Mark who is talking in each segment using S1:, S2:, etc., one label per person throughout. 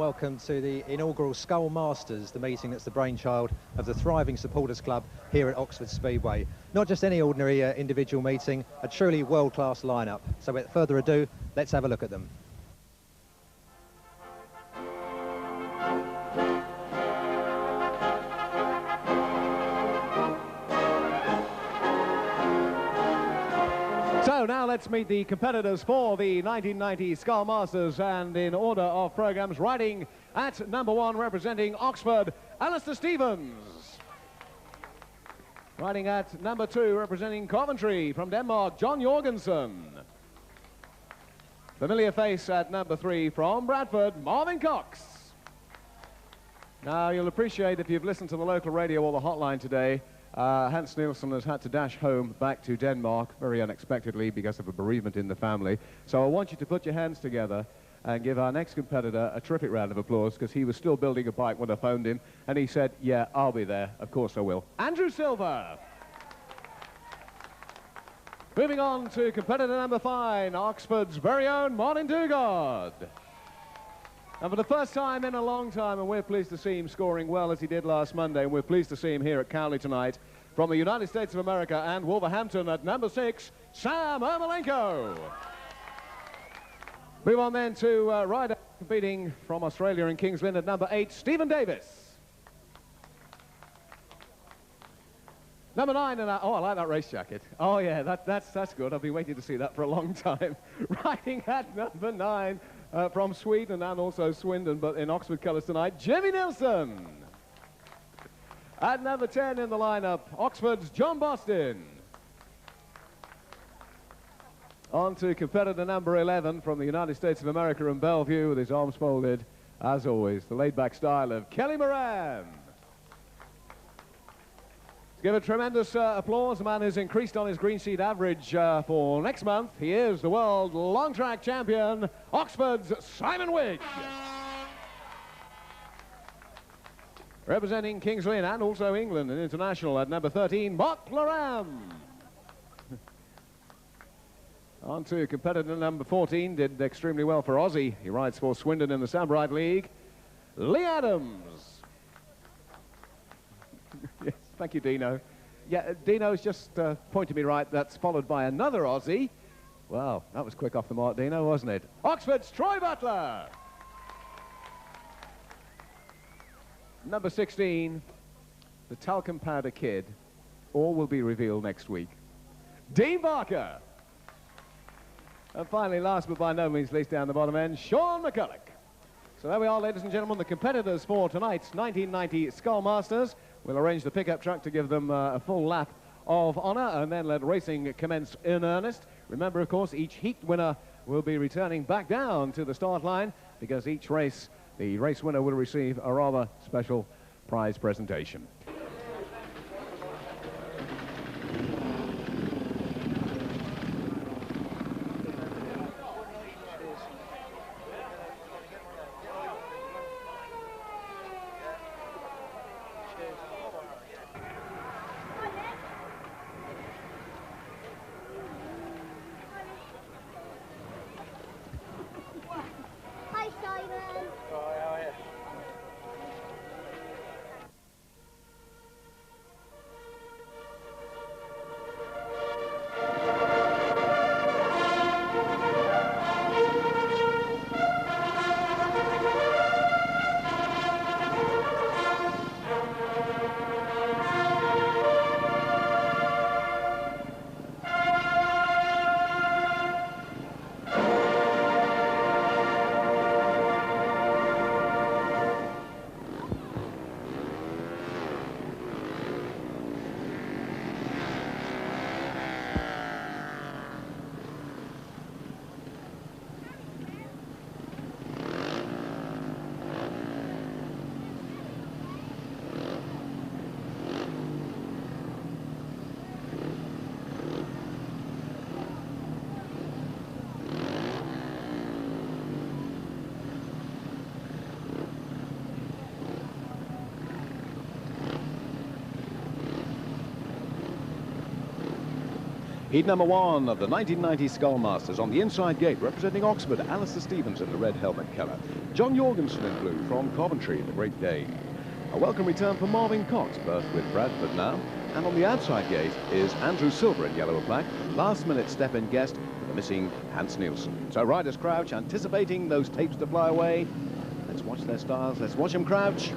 S1: welcome to the inaugural SKOL Masters, the meeting that's the brainchild of the thriving supporters club here at Oxford Speedway. Not just any ordinary individual meeting, a truly world-class lineup. So without further ado, let's have a look at them.
S2: So now let's meet the competitors for the 1990 SKOL Masters, and in order of programmes, riding at number 1 representing Oxford, Alastair Stevens. Riding at number 2 representing Coventry from Denmark, John Jorgensen. Familiar face at number 3 from Bradford, Marvyn Cox. Now you'll appreciate, if you've listened to the local radio or the hotline today, Hans Nilsen has had to dash home back to Denmark very unexpectedly because of a bereavement in the family. So I want you to put your hands together and give our next competitor a terrific round of applause, because he was still building a bike when I phoned him, and he said, yeah, I'll be there. Of course I will. Andrew Silver. Moving on to competitor number 5, Oxford's very own Martin Dugard. And for the first time in a long time, and we're pleased to see him scoring well as he did last Monday, and we're pleased to see him here at Cowley tonight, from the United States of America and Wolverhampton at number 6, Sam Ermolenko. Move on then to rider competing from Australia in Kings Lynn at number 8, Stephen Davies. Number 9, and oh, I like that race jacket. Oh yeah, that's good. I've been waiting to see that for a long time. Riding at number 9 from Sweden and also Swindon, but in Oxford colours tonight, Jimmy Nilsen. At number 10 in the lineup, Oxford's John Bostin. On to competitor number 11 from the United States of America and Bellevue, with his arms folded, as always, the laid-back style of Kelly Moran. Give a tremendous applause. The man who's increased on his green sheet average for next month. He is the world long track champion, Oxford's Simon Wigg. Representing Kings Lynn and also England and international at number 13, Mark Loram. On to competitor number 14, did extremely well for Aussie. He rides for Swindon in the Sambride League, Leigh Adams. Yes, thank you, Dino. Yeah, Dino's just pointed me right. That's followed by another Aussie. Wow, that was quick off the mark, Dino, wasn't it? Oxford's Troy Butler. Number 16, the talcum powder kid. All will be revealed next week. Dean Barker. And finally, last but by no means least down the bottom end, Shawn Mcculloch. So there we are, ladies and gentlemen, the competitors for tonight's 1990 SKOL Masters. We'll arrange the pickup truck to give them a full lap of honour, and then let racing commence in earnest. Remember, of course, each heat winner will be returning back down to the start line, because each race, the race winner will receive a rather special prize presentation. Heat number 1 of the 1990 SKOL Masters. On the inside gate, representing Oxford, Alastair Stevens in the red helmet colour. John Jorgensen in blue from Coventry, the Great Dane. A welcome return for Marvyn Cox, both with Bradford now. And on the outside gate is Andrew Silver in yellow and black. Last-minute step-in guest for the missing Hans Nilsen. So riders crouch, anticipating those tapes to fly away. Let's watch their styles. Let's watch them crouch.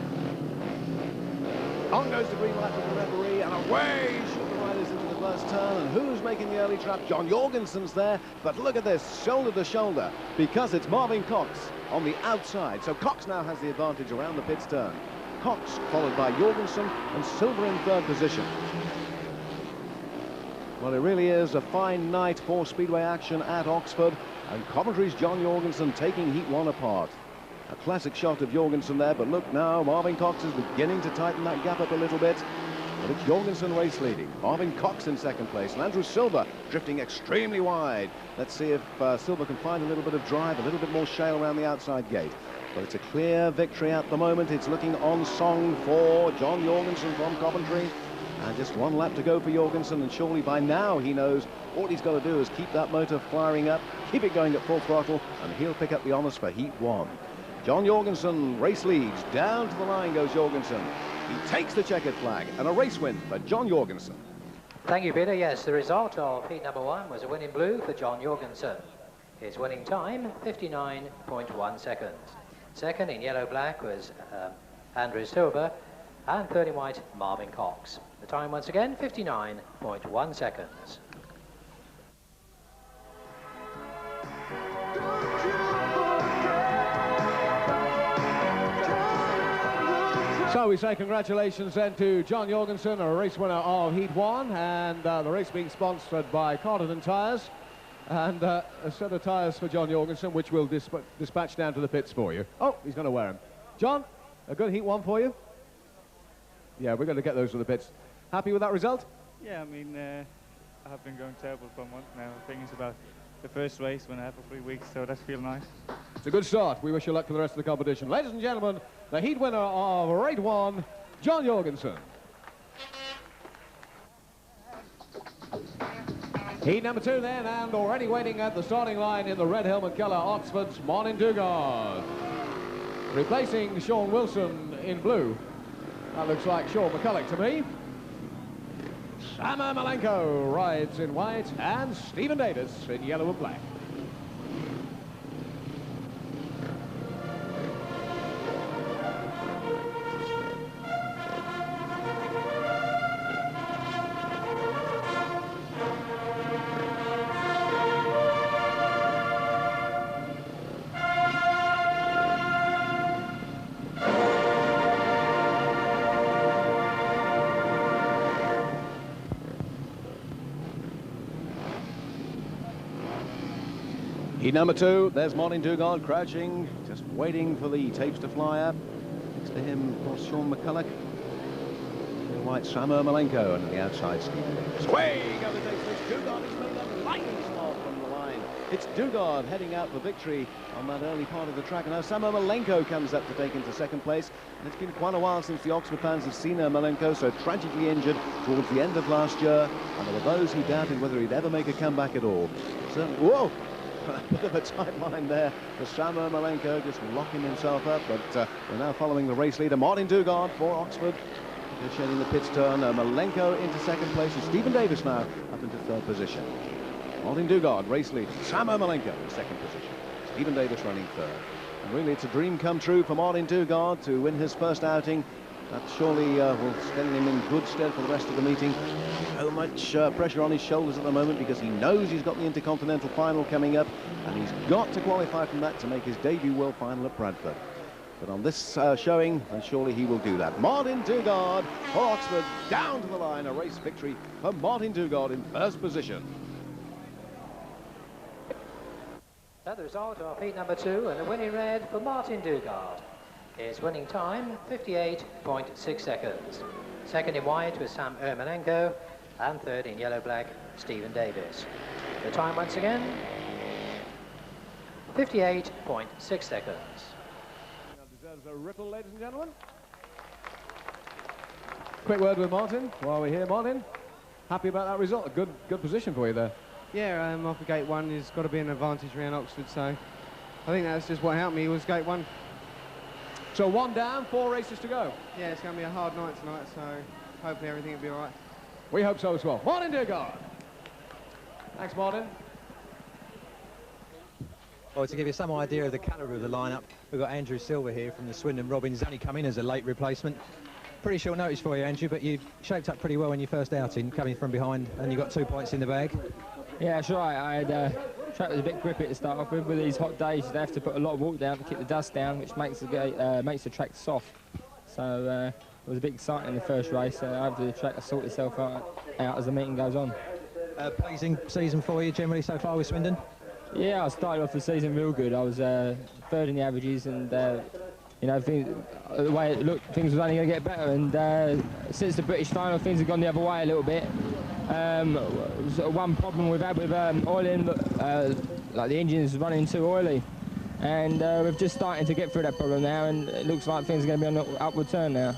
S2: On goes the green light from the referee, and away shoot the riders into the first turn. And who's making the early trap? John Jorgensen's there, but look at this, shoulder to shoulder, because it's Marvyn Cox on the outside. So Cox now has the advantage around the pit's turn. Cox followed by Jorgensen and Silver in third position. Well, it really is a fine night for Speedway action at Oxford, and Coventry's John Jorgensen taking Heat 1 apart. A classic shot of Jorgensen there, but look now, Marvyn Cox is beginning to tighten that gap up a little bit. But it's Jorgensen race leading. Marvyn Cox in second place, and Andrew Silver drifting extremely wide. Let's see if Silver can find a little bit of drive, a little bit more shale around the outside gate. But it's a clear victory at the moment. It's looking on song for John Jorgensen from Coventry. And just one lap to go for Jorgensen, and surely by now he knows all he's got to do is keep that motor firing up, keep it going at full throttle, and he'll pick up the honours for Heat 1. John Jorgensen race leads. Down to the line goes Jorgensen. He takes the checkered flag, and a race win for John Jorgensen.
S3: Thank you, Peter. Yes, the result of heat number 1 was a win in blue for John Jorgensen. His winning time, 59.1 seconds. Second in yellow-black was Andrew Silver, and third in white, Marvyn Cox. The time, once again, 59.1 seconds.
S2: So we say congratulations then to John Jorgensen, a race winner of Heat 1, and the race being sponsored by Carterton Tyres, and a set of tyres for John Jorgensen, which we'll dispatch down to the pits for you. Oh, he's going to wear them. John, a good Heat 1 for you? Yeah, we're going to get those to the pits. Happy with that result?
S4: Yeah, I mean, I have been going terrible for a month now. I think it's about the first race when I had for 3 weeks, so that feels nice.
S2: It's a good start. We wish you luck for the rest of the competition. Ladies and gentlemen, the Heat winner of Race 1, John Jorgensen. Heat number 2 then, and already waiting at the starting line in the red helmet colour, Oxford's Marvyn Dugard. Replacing Shawn Wilson in blue. That looks like Shawn Mcculloch to me. Sam Ermolenko rides in white, and Stephen Davies in yellow and black. Heat number 2, there's Marvyn Dugard crouching, just waiting for the tapes to fly up. Next to him, of course, Shawn Mcculloch. In white, Sam Ermolenko, and on the outside, Stephen Davies. Way go the tapes. Dugard is made up lightning spot from the line. It's Dugard heading out for victory on that early part of the track. And now Sam Ermolenko comes up to take into second place. And it's been quite a while since the Oxford fans have seen Ermolenko, so tragically injured towards the end of last year. And there were those who doubted whether he'd ever make a comeback at all. Certainly, whoa! A bit of a tight line there for Sam Ermolenko, just locking himself up, but we're now following the race leader, Marvyn Dugard for Oxford. Negotiating the pit's turn, Ermolenko into second place, and Stephen Davies now up into third position. Marvyn Dugard, race leader, Sam Ermolenko in second position, Stephen Davies running third. And really it's a dream come true for Marvyn Dugard to win his first outing. That surely will stand him in good stead for the rest of the meeting. So much pressure on his shoulders at the moment because he knows he's got the Intercontinental final coming up, and he's got to qualify from that to make his debut world final at Bradford. But on this showing, then surely he will do that. Marvyn Dugard for Oxford, down to the line, a race victory for Marvyn Dugard in first position.
S3: So the result of heat number 2, and the winning red for Marvyn Dugard. His winning time, 58.6 seconds. Second in white was Sam Ermolenko, and third in yellow-black, Stephen Davies. The time, once again, 58.6 seconds.
S2: That deserves a ripple, ladies and gentlemen. Quick word with Martin while we're here. Martin? Happy about that result? A good position for you there.
S5: Yeah, off of gate 1 has got to be an advantage around Oxford, so I think that's just what helped me, was gate 1.
S2: So 1 down, 4 races to go.
S5: Yeah, it's going to be a hard night tonight, so hopefully everything will be all right.
S2: We hope so as well. Marvyn Dugard. Thanks, Marvyn.
S1: Well, to give you some idea of the calibre of the lineup, we've got Andrew Silver here from the Swindon Robins. He's only come in as a late replacement. Pretty short notice for you, Andrew, but you shaped up pretty well in your first outing, coming from behind, and you got 2 points in the bag.
S6: Yeah, that's right. I had track was a bit grippy to start off with. With these hot days, you have to put a lot of walk down to keep the dust down, which makes the track soft. So it was a bit exciting in the first race. Hopefully the track will sort itself out as the meeting goes on.
S1: Pleasing season for you generally so far with Swindon?
S6: Yeah, I started off the season real good. I was third in the averages, and you know, the way it looked, things was only going to get better. And since the British final, things have gone the other way a little bit. One problem we've had with oiling, like the engine's running too oily, and we're just starting to get through that problem now, and it looks like things are going to be on the upward turn now.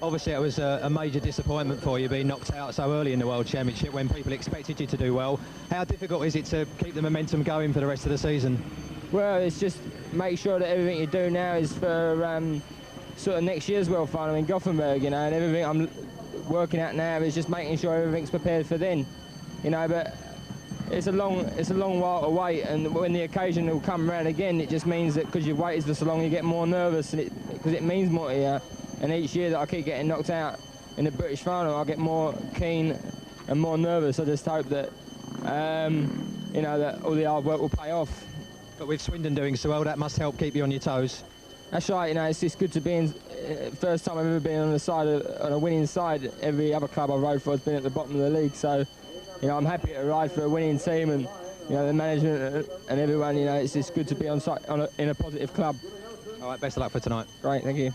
S1: Obviously, it was a major disappointment for you being knocked out so early in the World Championship when people expected you to do well. How difficult is it to keep the momentum going for the rest of the season?
S6: Well, it's just make sure that everything you do now is for sort of next year's World Final in Gothenburg, you know, and everything I'm working at now is just making sure everything's prepared for then, you know. But it's a long while to wait, and when the occasion will come around again, it just means that because you've waited for so long, you get more nervous, and because it means more to you. And each year that I keep getting knocked out in the British final, I get more keen and more nervous. I just hope that, you know, that all the hard work will pay off.
S1: But with Swindon doing so well, that must help keep you on your toes.
S6: That's right, you know, it's just good to be in, first time I've ever been on a winning side. Every other club I've rode for has been at the bottom of the league, so, you know, I'm happy to ride for a winning team, and, you know, the management and everyone, you know, it's just good to be on site in a positive club.
S1: All right, best of luck for tonight.
S6: Great, thank you.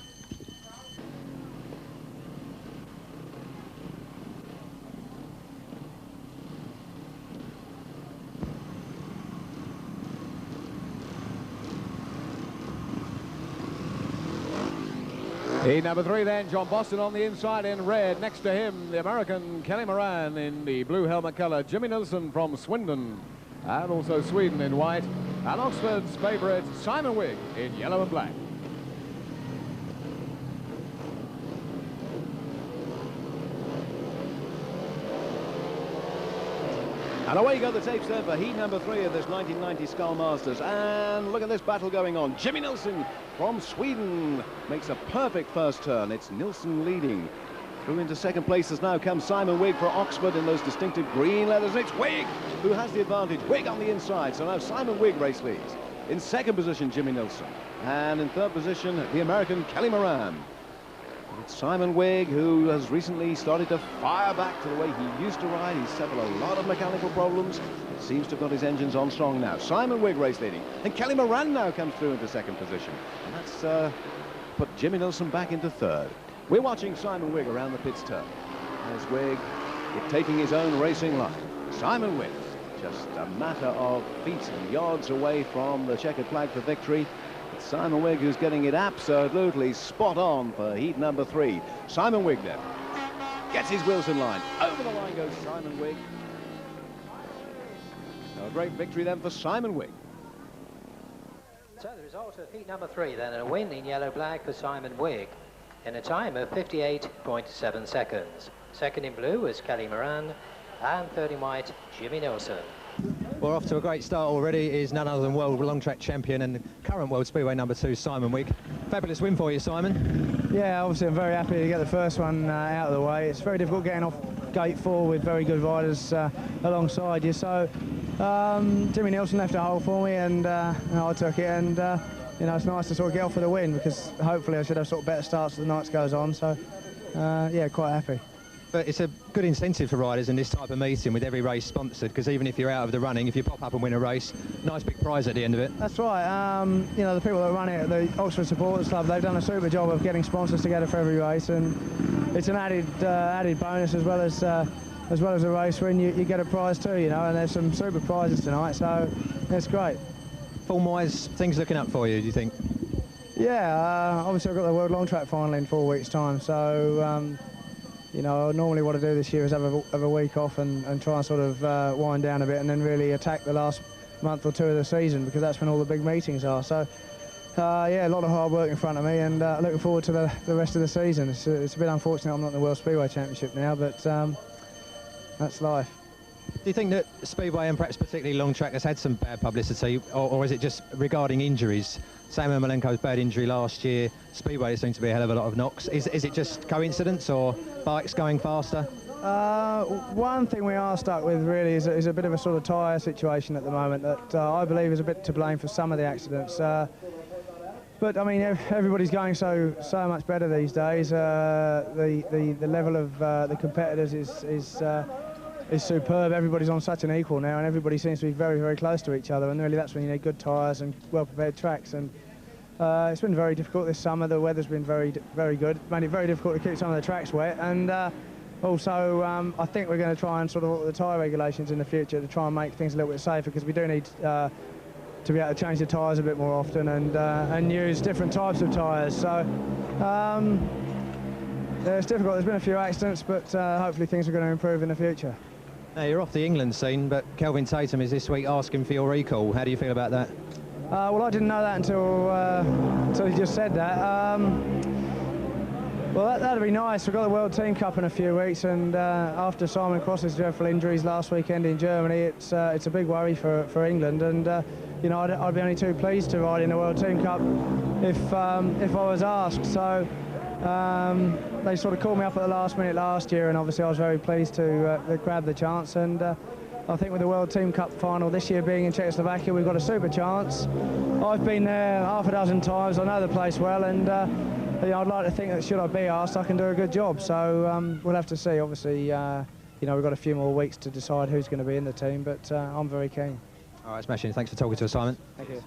S2: Heat number 3 then, John Bostin on the inside in red. Next to him, the American Kelly Moran in the blue helmet colour. Jimmy Nilsen from Swindon, and also Sweden in white. And Oxford's favourite, Simon Wigg, in yellow and black. And away go the tapes there for heat number 3 of this 1990 SKOL Masters. And look at this battle going on. Jimmy Nilsen from Sweden makes a perfect first turn. It's Nilsen leading. Through into second place as now comes Simon Wigg for Oxford in those distinctive green leathers. And it's Wigg who has the advantage. Wigg on the inside. So now Simon Wigg race leads. In second position, Jimmy Nilsen. And in third position, the American Kelly Moran. It's Simon Wigg who has recently started to fire back to the way he used to ride. He's suffered a lot of mechanical problems. It seems to have got his engines on strong now. Simon Wigg race leading. And Kelly Moran now comes through into second position. And that's put Jimmy Nilsen back into third. We're watching Simon Wigg around the pits turn. There's Wigg taking his own racing line. Simon Wigg, just a matter of feet and yards away from the checkered flag for victory. It's Simon Wigg who's getting it absolutely spot on for heat number 3. Simon Wigg then gets his wheels in line. Over the line goes Simon Wigg. A great victory then for Simon Wigg.
S3: So the result of heat number 3 then, a win in yellow-black for Simon Wigg in a time of 58.7 seconds. Second in blue was Kelly Moran, and third in white, Jimmy Nilsen.
S1: We're off to a great start already. Is none other than world long track champion and current world speedway number 2, Simon Wigg. Fabulous win for you, Simon.
S7: Yeah, obviously I'm very happy to get the first one out of the way. It's very difficult getting off gate 4 with very good riders alongside you. So Jimmy Nilsen left a hole for me, and I took it, and you know, it's nice to sort of get off with a win, because hopefully I should have sort of better starts as the night goes on. So yeah, quite happy.
S1: But it's a good incentive for riders in this type of meeting with every race sponsored, because even if you're out of the running, if you pop up and win a race, nice big prize at the end of it.
S7: That's right. You know, the people that run it at the Oxford Supporters Club, they've done a super job of getting sponsors together for every race, and it's an added bonus as well as a race win. You get a prize too, you know, and there's some super prizes tonight, so it's great.
S1: Form-wise, things looking up for you, do you think?
S7: Yeah, obviously I've got the World Long Track final in 4 weeks' time, so you know, normally what I do this year is have a week off and try and sort of wind down a bit and then really attack the last month or two of the season, because that's when all the big meetings are. So, yeah, a lot of hard work in front of me, and looking forward to the rest of the season. It's a bit unfortunate I'm not in the World Speedway Championship now, but that's life.
S1: Do you think that Speedway, and perhaps particularly long track, has had some bad publicity, or is it just regarding injuries? Sam Ermolenko's bad injury last year, Speedway seems to be a hell of a lot of knocks. Is it just coincidence, or bikes going faster?
S7: One thing we are stuck with really is a bit of a sort of tyre situation at the moment that I believe is a bit to blame for some of the accidents. But I mean, everybody's going so much better these days. The level of the competitors is superb. Everybody's on such an equal now, and everybody seems to be very, very close to each other. And really, that's when you need good tyres and well-prepared tracks. And it's been very difficult this summer. The weather's been very, very good. Made it very difficult to keep some of the tracks wet. And also, I think we're going to try and sort of alter the tyre regulations in the future to try and make things a little bit safer, because we do need to be able to change the tyres a bit more often and use different types of tyres. So yeah, it's difficult. There's been a few accidents, but hopefully things are going to improve in the future.
S1: Now, you're off the England scene, but Kelvin Tatum is this week asking for your recall. How do you feel about that?
S7: Well, I didn't know that until he just said that. Well, that'd be nice. We've got the World Team Cup in a few weeks, and after Simon Cross's dreadful injuries last weekend in Germany, it's a big worry for England. And you know, I'd be only too pleased to ride in the World Team Cup if I was asked. So they sort of called me up at the last minute last year, and obviously I was very pleased to grab the chance. And I think with the World Team Cup final this year being in Czechoslovakia, we've got a super chance. I've been there half a dozen times. I know the place well, and you know, I'd like to think that should I be asked, I can do a good job. So we'll have to see. Obviously, you know, we've got a few more weeks to decide who's going to be in the team, but I'm very keen.
S1: All right, smashing. Thanks for talking to us, Simon.
S7: Thank you.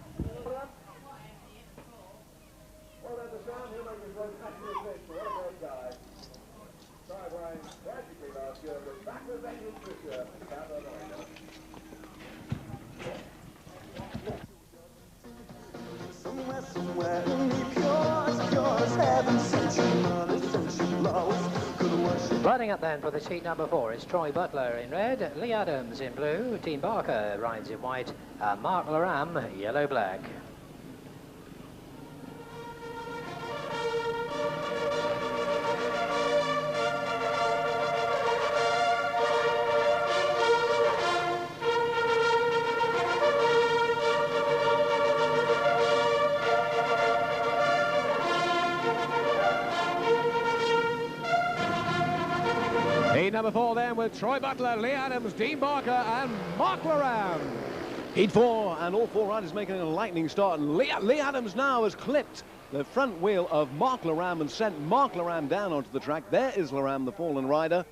S3: Riding up then for the sheet number 4 is Troy Butler in red, Leigh Adams in blue, Dean Barker rides in white, and Mark Loram yellow-black.
S2: Heat number 4 then with Troy Butler, Leigh Adams, Dean Barker and Mark Loram.
S8: Heat 4, and all 4 riders making a lightning start, and Leigh Adams now has clipped the front wheel of Mark Loram and sent Mark Loram down onto the track. There is Loram, the fallen rider.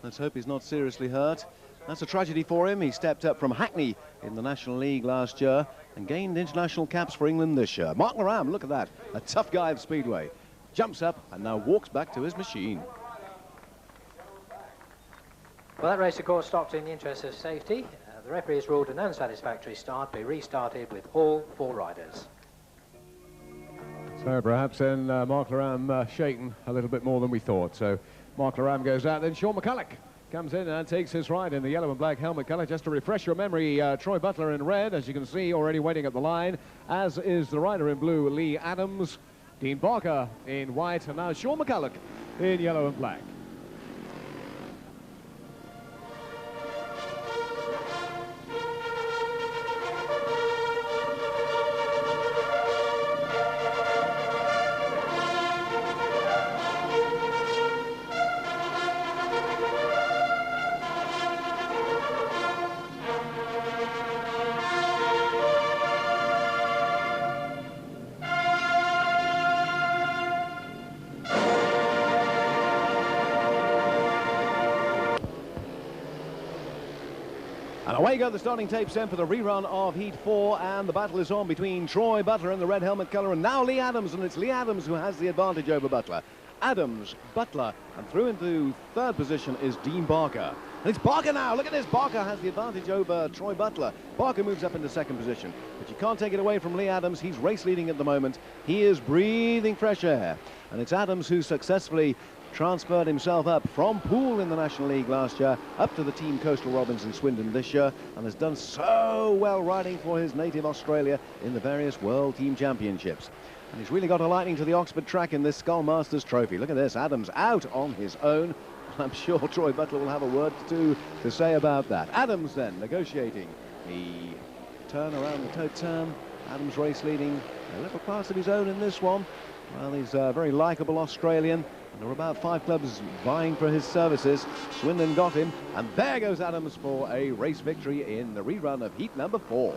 S8: Let's hope he's not seriously hurt. That's a tragedy for him. He stepped up from Hackney in the National League last year and gained international caps for England this year. Mark Loram, look at that, a tough guy of Speedway. Jumps up and now walks back to his machine.
S3: Well, that race, of course, stopped in the interest of safety. The referee has ruled an unsatisfactory start be restarted with all 4 riders.
S2: So perhaps then Mark Loram shaken a little bit more than we thought. So Mark Loram goes out, then Shawn Mcculloch comes in and takes his ride in the yellow and black helmet colour. Just to refresh your memory, Troy Butler in red, as you can see, already waiting at the line, as is the rider in blue, Leigh Adams, Dean Barker in white, and now Shawn Mcculloch in yellow and black.
S8: And away go the starting tapes then for the rerun of Heat 4, and the battle is on between Troy Butler in the red helmet colour and now Leigh Adams, and it's Leigh Adams who has the advantage over Butler. Adams, Butler, and through into third position is Dean Barker. And it's Barker now, look at this, Barker has the advantage over Troy Butler. Barker moves up into second position, but you can't take it away from Leigh Adams. He's race leading at the moment. He is breathing fresh air, and it's Adams who successfully transferred himself up from Poole in the National League last year up to the team Coastal Robins in Swindon this year, and has done so well riding for his native Australia in the various World Team Championships. And he's really got a liking to the Oxford track in this SKOL Masters Trophy. Look at this, Adams out on his own. I'm sure Troy Butler will have a word to say about that. Adams then negotiating the turn around the toe turn. Adams race leading a little class of his own in this one. Well, he's a very likeable Australian, and there were about 5 clubs vying for his services. Swindon got him, and there goes Adams for a race victory in the rerun of heat number 4.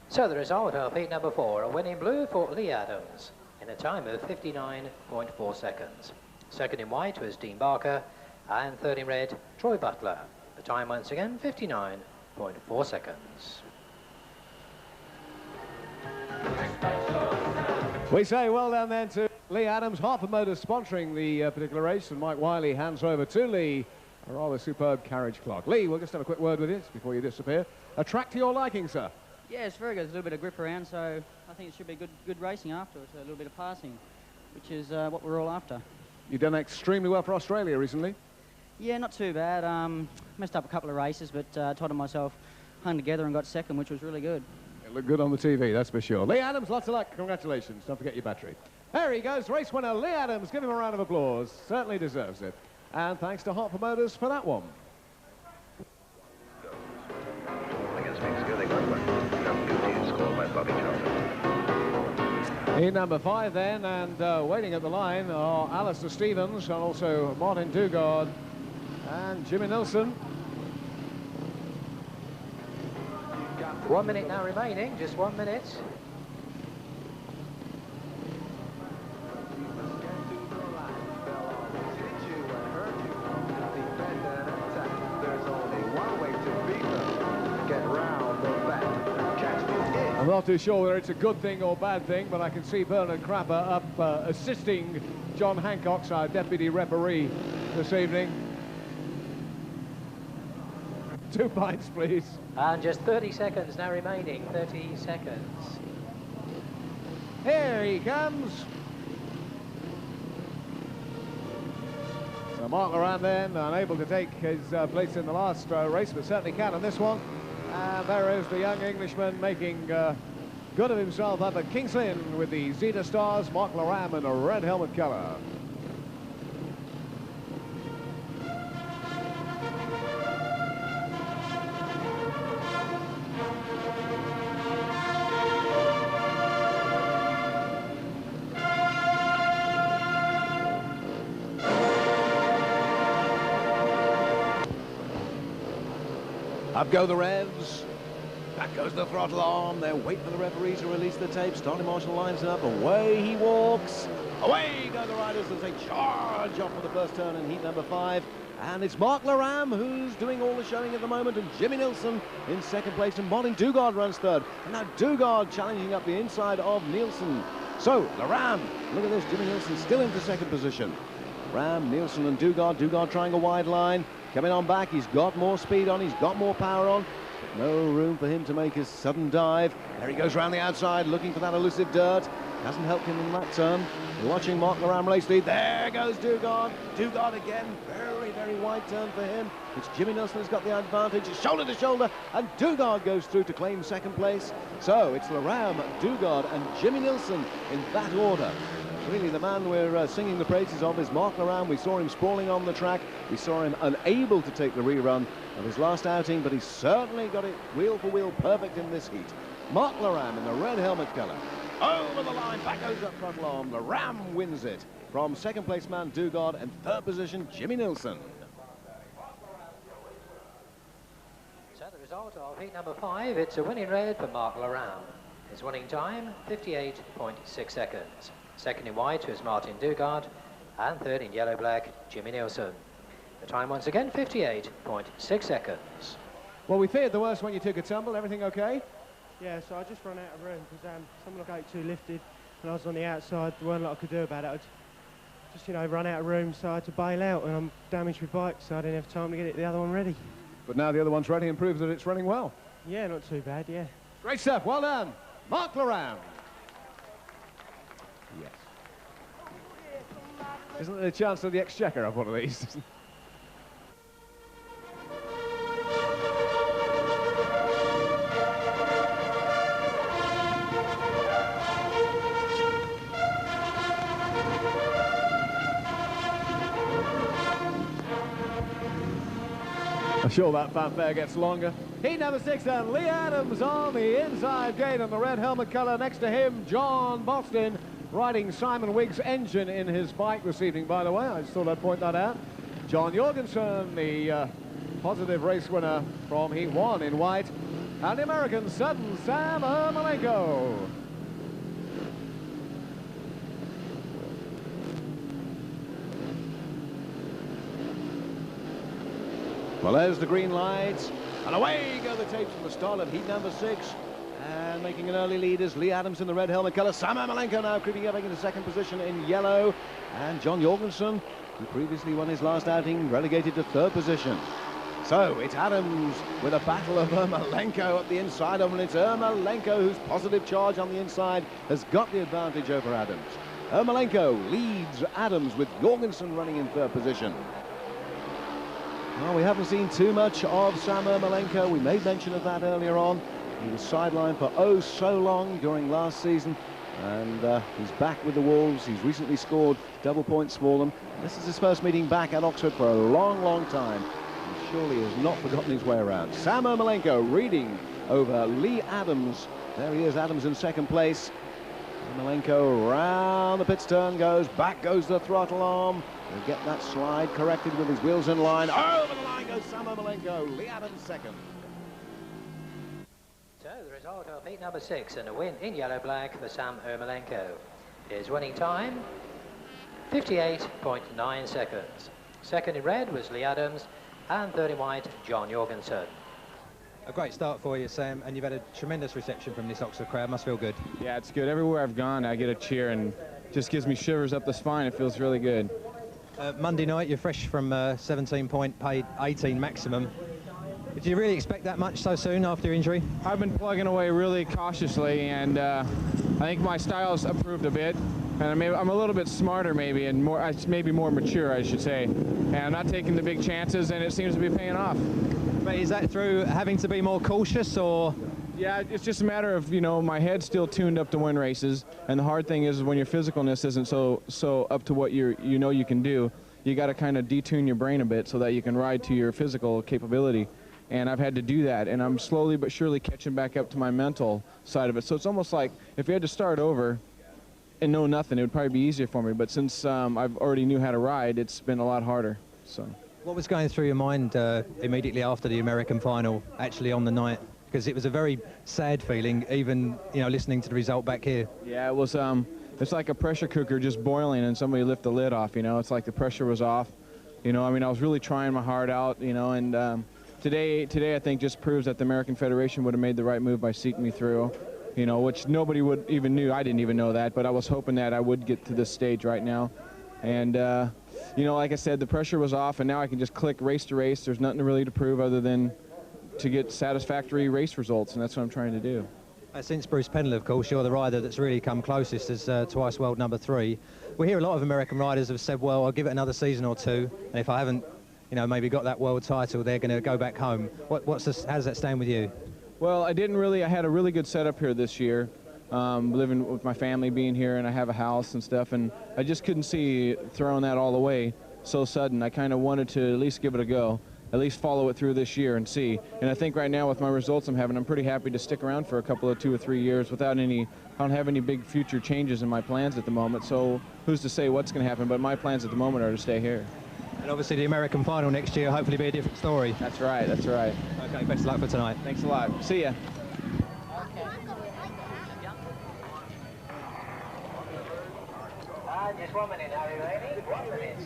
S3: So the result of heat number 4, a win in blue for Leigh Adams in a time of 59.4 seconds. Second in white was Dean Barker, and third in red, Troy Butler. The time once again, 59.4 seconds.
S8: We say well done then to Leigh Adams. Harper Motors sponsoring the particular race, and Mike Wiley hands over to Leigh a rather superb carriage clock. Leigh, we'll just have a quick word with you before you disappear. A track to your liking, sir?
S9: Yeah, it's very good. There's a little bit of grip around, so I think it should be good racing afterwards. A little bit of passing, which is what we're all after.
S8: You've done extremely well for Australia recently.
S9: Yeah, not too bad. Messed up a couple of races, but Todd and myself hung together and got second, which was really good.
S8: It looked good on the TV, that's for sure. Leigh Adams, lots of luck. Congratulations. Don't forget your battery. There he goes, race winner Leigh Adams. Give him a round of applause. Certainly deserves it. And thanks to Harper Motors for that one. In number 5 then, and waiting at the line are Alastair Stevens and also Marvyn Dugard and Jimmy Nilsen.
S3: 1 minute now remaining, just 1 minute.
S8: I'm not too sure whether it's a good thing or bad thing, but I can see Bernard Crapper up assisting John Hancock, our deputy referee, this evening. 2 pints, please.
S3: And just 30 seconds now remaining, 30 seconds.
S8: Here he comes. So Mark Loram then, unable to take his place in the last race, but certainly can in this one. And there is the young Englishman making good of himself up at King's Lynn with the Zeta Stars, Mark Loram in a red helmet colour. Up go the revs. Back goes the throttle arm. They wait for the referee to release the tape. Starting Marshall lines up. Away he walks. Away go the riders as they charge off for the first turn in heat number 5. And it's Mark Loram who's doing all the showing at the moment, and Jimmy Nilsen in second place, and Marvyn Dugard runs third. And now Dugard challenging up the inside of Neilson. So Loram, look at this, Jimmy Nilsen still into second position. Ram, Neilson and Dugard. Dugard trying a wide line. Coming on back, he's got more speed on, he's got more power on. But no room for him to make his sudden dive. There he goes round the outside, looking for that elusive dirt. Hasn't helped him in that turn. We're watching Mark Loram race lead. There goes Dugard. Dugard again. Very, very wide turn for him. It's Jimmy Nilsen who's got the advantage. It's shoulder to shoulder, and Dugard goes through to claim second place. So it's Loram, Dugard, and Jimmy Nilsen in that order. Really, the man we're singing the praises of is Mark Loram. We saw him sprawling on the track. We saw him unable to take the rerun of his last outing, but he's certainly got it wheel for wheel perfect in this heat. Mark Loram in the red helmet colour. Over the line, back goes up front arm. Loram wins it from second place man Dugard and third position Jimmy Nilsen.
S3: So the result of heat number 5, it's a win in red for Mark Loram. His winning time, 58.6 seconds. Second in white was Marvyn Dugard, and third in yellow-black, Jimmy Nilsen. The time once again, 58.6 seconds.
S8: Well, we feared the worst when you took a tumble. Everything okay?
S7: Yeah, so I just ran out of room because some of the gate 2 lifted and I was on the outside. There weren't a lot I could do about it. I just, you know, run out of room, so I had to bail out, and I'm damaged my bike, so I didn't have time to get the other one ready.
S8: But now the other one's ready and proves that it's running well.
S7: Yeah, not too bad, yeah.
S8: Great stuff. Well done, Mark Loram. Yes. Isn't there a chance of the exchequer of one of these? I'm sure that fanfare gets longer. Heat number 6 then, Leigh Adams on the inside gate on the red helmet colour. Next to him, John Bostin, riding Simon Wigg's engine in his bike this evening, by the way. I just thought I'd point that out. John Jorgensen, the positive race winner from Heat 1 in white. And the American Sam Ermolenko. Well, there's the green lights, and away go the tapes from the start of heat number 6. And making an early lead is Leigh Adams in the red helmet colour. Sam Ermolenko now creeping up into second position in yellow. And John Jorgensen, who previously won his last outing, relegated to third position. So it's Adams with a battle of Ermolenko at the inside of him. And it's Ermolenko whose positive charge on the inside has got the advantage over Adams. Ermolenko leads Adams with Jorgensen running in third position. Well, we haven't seen too much of Sam Ermolenko. We made mention of that earlier on. He was sidelined for oh so long during last season, and he's back with the Wolves. He's recently scored double points for them. This is his first meeting back at Oxford for a long, long time. He surely has not forgotten his way around. Sam Ermolenko reading over Leigh Adams. There he is, Adams in second place. Ermolenko round the pits turn goes, back goes the throttle arm. He'll get that slide corrected with his wheels in line. Over the line goes Sam Ermolenko, Leigh Adams second.
S3: So the result of heat number 6 and a win in yellow-black for Sam Ermolenko. His winning time, 58.9 seconds. Second in red was Leigh Adams, and third in white, John Jorgensen.
S1: A great start for you, Sam, and you've had a tremendous reception from this Oxford crowd. Must feel good.
S6: Yeah, it's good. Everywhere I've gone, I get a cheer, and just gives me shivers up the spine. It feels really good.
S1: Monday night, you're fresh from 17 point, paid 18 maximum. Did you really expect that much so soon after your injury?
S6: I've been plugging away really cautiously, and I think my style's improved a bit. And I'm a little bit smarter maybe, and maybe more mature, I should say. And I'm not taking the big chances, and it seems to be paying off.
S1: But is that through having to be more cautious, or?
S6: Yeah, it's just a matter of, you know, my head's still tuned up to win races, and the hard thing is when your physicalness isn't so up to what you know you can do, you got to kind of detune your brain a bit so that you can ride to your physical capability. And I've had to do that, and I'm slowly but surely catching back up to my mental side of it. So it's almost like if you had to start over and know nothing, it would probably be easier for me. But since I've already knew how to ride, it's been a lot harder. So. What
S1: was going through your mind immediately after the American final, actually on the night? Because it was a very sad feeling, even, you know, listening to the result back here. Yeah, it was. It's like a pressure cooker just boiling, and somebody lift the lid off. You know, it's like the pressure was off. You know, I mean, I was really trying my heart out. You know, and today I think just proves that the American Federation would have made the right move by seating me through. You know, which nobody would even knew. I didn't even know that, but I was hoping that I would get to this stage right now. And you know, like I said, the pressure was off, and now I can just click race to race. There's nothing really to prove other than to get satisfactory race results, and that's what I'm trying to do. Since Bruce Pendle, of course, you're the rider that's really come closest as twice world number 3. We hear a lot of American riders have said, well, I'll give it another season or two, and if I haven't, you know, maybe got that world title, they're going to go back home. How does that stand with you? Well, I had a really good setup here this year, living with my family, being here, and I have a house and stuff, and I just couldn't see throwing that all away so sudden. I kind of wanted to at least give it a go, at least follow it through this year and see. And I think right now with my results I'm having, I'm pretty happy to stick around for a couple of 2 or 3 years without I don't have any big future changes in my plans at the moment, so who's to say what's going to happen, but my plans at the moment are to stay here. And obviously the American final next year hopefully be a different story. That's right, that's right. Okay, best of luck for tonight. Thanks a lot. See ya.
S3: Just 1 minute, Harry Rainey. 1 minute.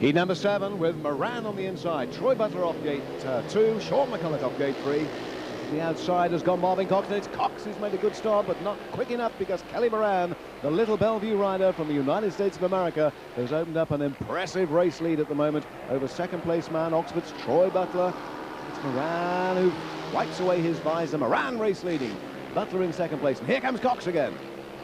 S8: Heat number 7 with Moran on the inside. Troy Butler off gate 2. Shawn Mcculloch off gate 3. The outside has gone Marvyn Cox, and it's Cox who's made a good start, but not quick enough because Kelly Moran, the little Bellevue rider from the United States of America, has opened up an impressive race lead at the moment over second place man Oxford's Troy Butler. It's Moran who wipes away his visor. Moran race leading. Butler in second place, and here comes Cox again.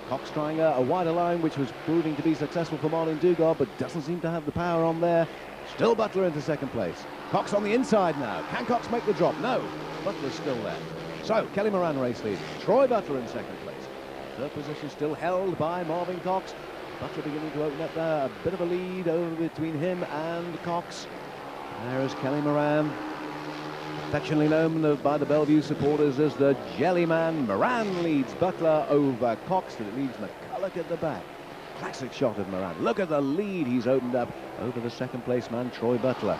S8: Cox trying a wider line, which was proving to be successful for Martin Dugard, but doesn't seem to have the power on there. Still Butler into second place. Cox on the inside now. Can Cox make the drop? No. Butler's still there. So, Kelly Moran race lead. Troy Butler in second place. Third position still held by Marvyn Cox. Butler beginning to open up there. A bit of a lead over between him and Cox. There is Kelly Moran, affectionately known by the Bellevue supporters as the Jelly Man. Moran leads Butler over Cox, and it leaves McCullagh at the back. Classic shot of Moran. Look at the lead he's opened up over the second place man, Troy Butler.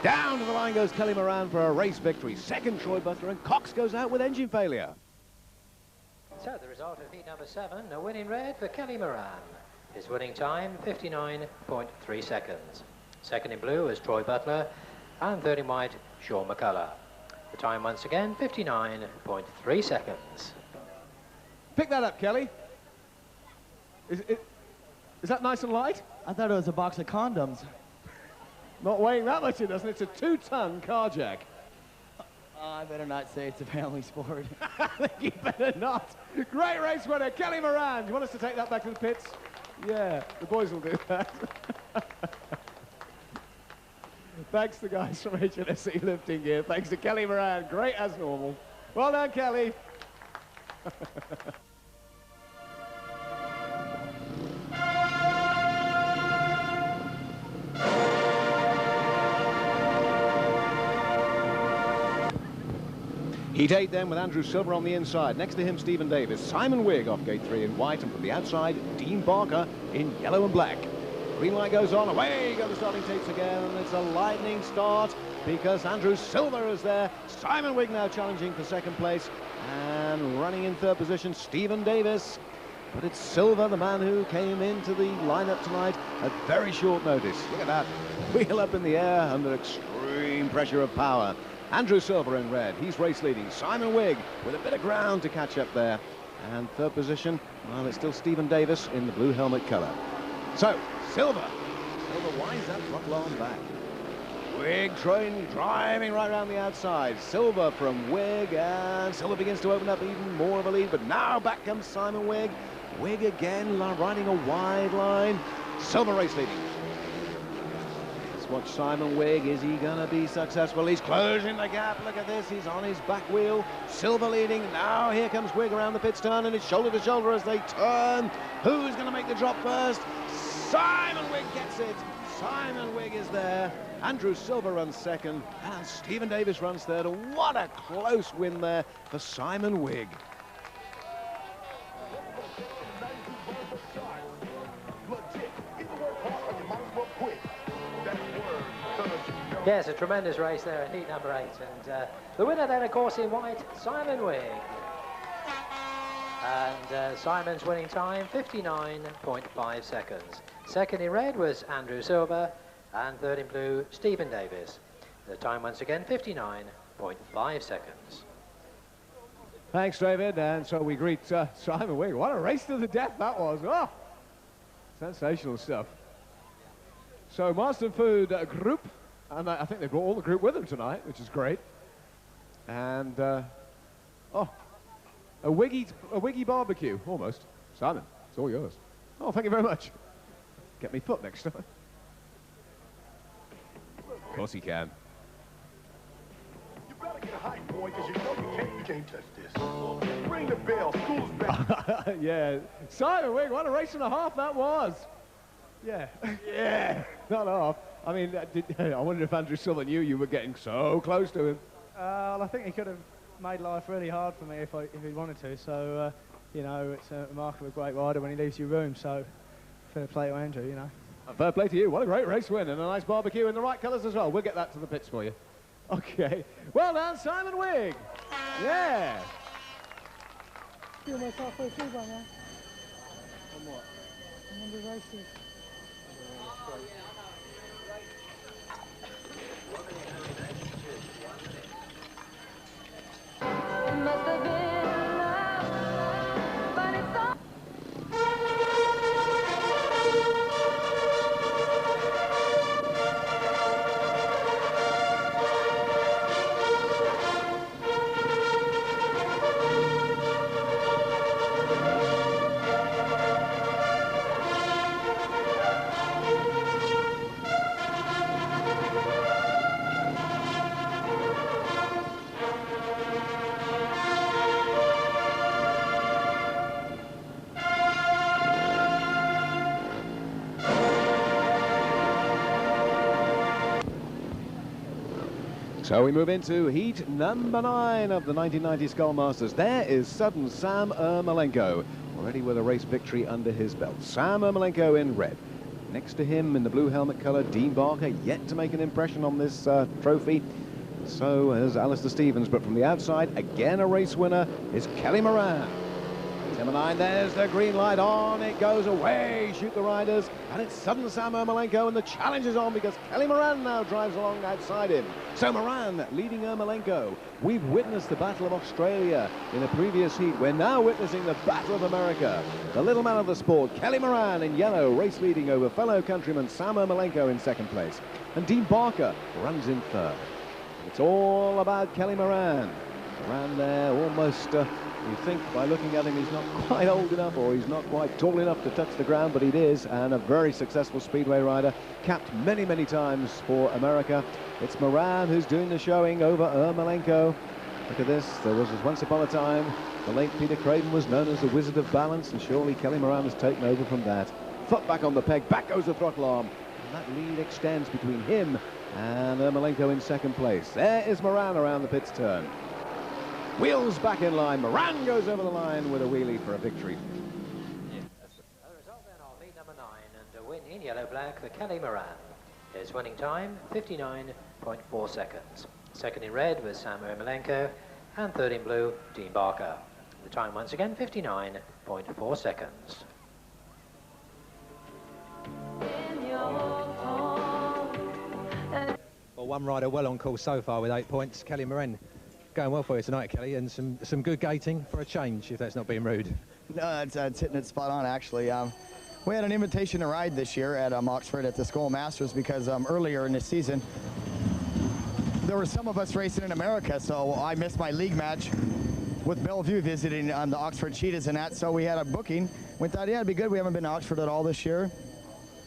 S8: Down to the line goes Kelly Moran for a race victory. Second, Troy Butler, and Cox goes out with engine failure.
S3: So the result of heat number 7, a win in red for Kelly Moran. His winning time, 59.3 seconds. Second in blue is Troy Butler, and third in white, Shawn Mcculloch. The time once again, 59.3 seconds.
S2: Pick that up, Kelly. Is that nice and light?
S10: I thought it was a box of condoms.
S2: Not weighing that much, it doesn't. It's a 2-ton car jack.
S10: I better not say it's a family sport.
S2: I think you better not. Great race winner, Kelly Moran. Do you want us to take that back to the pits? Yeah, the boys will do that. Thanks to the guys from HNSC Lifting Gear. Thanks to Kelly Moran. Great as normal. Well done, Kelly.
S8: Heat 8 then with Andrew Silver on the inside. Next to him, Stephen Davies. Simon Wigg off gate 3 in white, and from the outside, Dean Barker in yellow and black. Green light goes on. Away go the starting tapes again, and it's a lightning start because Andrew Silver is there. Simon Wigg now challenging for second place, and running in third position, Stephen Davies. But it's Silver, the man who came into the lineup tonight at very short notice. Look at that. Wheel up in the air under extreme pressure of power. Andrew Silver in red, he's race leading. Simon Wigg with a bit of ground to catch up there. And third position, well, it's still Stephen Davies in the blue helmet colour. So, Silver winds that throttle on back. Wigg driving right around the outside. Silver from Wigg, and Silver begins to open up even more of a lead, but now back comes Simon Wigg. Wigg again riding a wide line. Silver race leading. Watch Simon Wigg. Is he going to be successful? He's closing the gap. Look at this. He's on his back wheel. Silver leading. Now here comes Wigg around the pits turn, and it's shoulder to shoulder as they turn. Who's going to make the drop first? Simon Wigg gets it. Simon Wigg is there. Andrew Silver runs second, and Stephen Davies runs third. And what a close win there for Simon Wigg.
S3: Yes, a tremendous race there in heat number 8, and the winner then, of course, in white, Simon Wigg. And Simon's winning time, 59.5 seconds. Second in red was Andrew Silver, and third in blue, Stephen Davies. The time once again, 59.5 seconds.
S2: Thanks, David, and so we greet Simon Wigg. What a race to the death that was. Oh, sensational stuff. So Marston Food Group, and I think they brought all the group with them tonight, which is great. And, oh, a Wiggy barbecue, almost. Simon, it's all yours. Oh, thank you very much. Get me foot next time. Of course he can.
S11: You better get a height, boy, because you know you can't touch this. Ring the bell, school's back.
S2: Yeah, Simon Wigg, what a race and a half that was. Yeah, yeah, not half. I mean, I wonder if Andrew Silver knew you were getting so close to him.
S7: Well, I think he could have made life really hard for me if he wanted to. So, you know, it's a mark of a great rider when he leaves you room. So, fair play to Andrew, you know.
S2: Fair play to you. What a great race win, and a nice barbecue in the right colours as well. We'll get that to the pits for you. Okay. Well done, Simon Wigg. Yeah.
S12: Feel myself halfway through by now.
S2: On what?
S12: On the races.
S8: So we move into heat number 9 of the 1990 SKOL Masters. There is sudden Sam Ermolenko, already with a race victory under his belt. Sam Ermolenko in red. Next to him in the blue helmet colour, Dean Barker, yet to make an impression on this trophy. So has Alastair Stevens, but from the outside, again a race winner, is Kelly Moran. Number 9, there's the green light on, it goes away, shoot the riders, and it's sudden Sam Ermolenko, and the challenge is on because Kelly Moran now drives along outside him. So Moran leading Ermolenko. We've witnessed the Battle of Australia in a previous heat. We're now witnessing the Battle of America. The little man of the sport, Kelly Moran in yellow, race leading over fellow countryman Sam Ermolenko in second place. And Dean Barker runs in third. It's all about Kelly Moran. Moran there almost... you think by looking at him he's not quite old enough or he's not quite tall enough to touch the ground, but he is, and a very successful Speedway rider, capped many, many times for America. It's Moran who's doing the showing over Ermolenko. Look at this, there was once upon a time, the late Peter Craven was known as the Wizard of Balance, and surely Kelly Moran has taken over from that. Foot back on the peg, back goes the throttle arm, and that lead extends between him and Ermolenko in second place. There is Moran around the pits turn. Wheels back in line. Moran goes over the line with a wheelie for a victory.
S3: The result then of lead number 9 and a win in yellow-black for Kelly Moran. His winning time, 59.4 seconds. Second in red was Sam Ermolenko, and third in blue, Dean Barker. The time once again, 59.4 seconds.
S1: Well, one rider well on course so far with 8 points, Kelly Moran. Going well for you tonight, Kelly, and some good gating for a change, if that's not being rude.
S10: No, it's hitting it spot on, actually. We had an invitation to ride this year at Oxford at the SKOL Masters because earlier in the season, there were some of us racing in America, so I missed my league match with Bellevue visiting on the Oxford Cheetahs and that, so we had a booking. We thought, yeah, it'd be good. We haven't been to Oxford at all this year.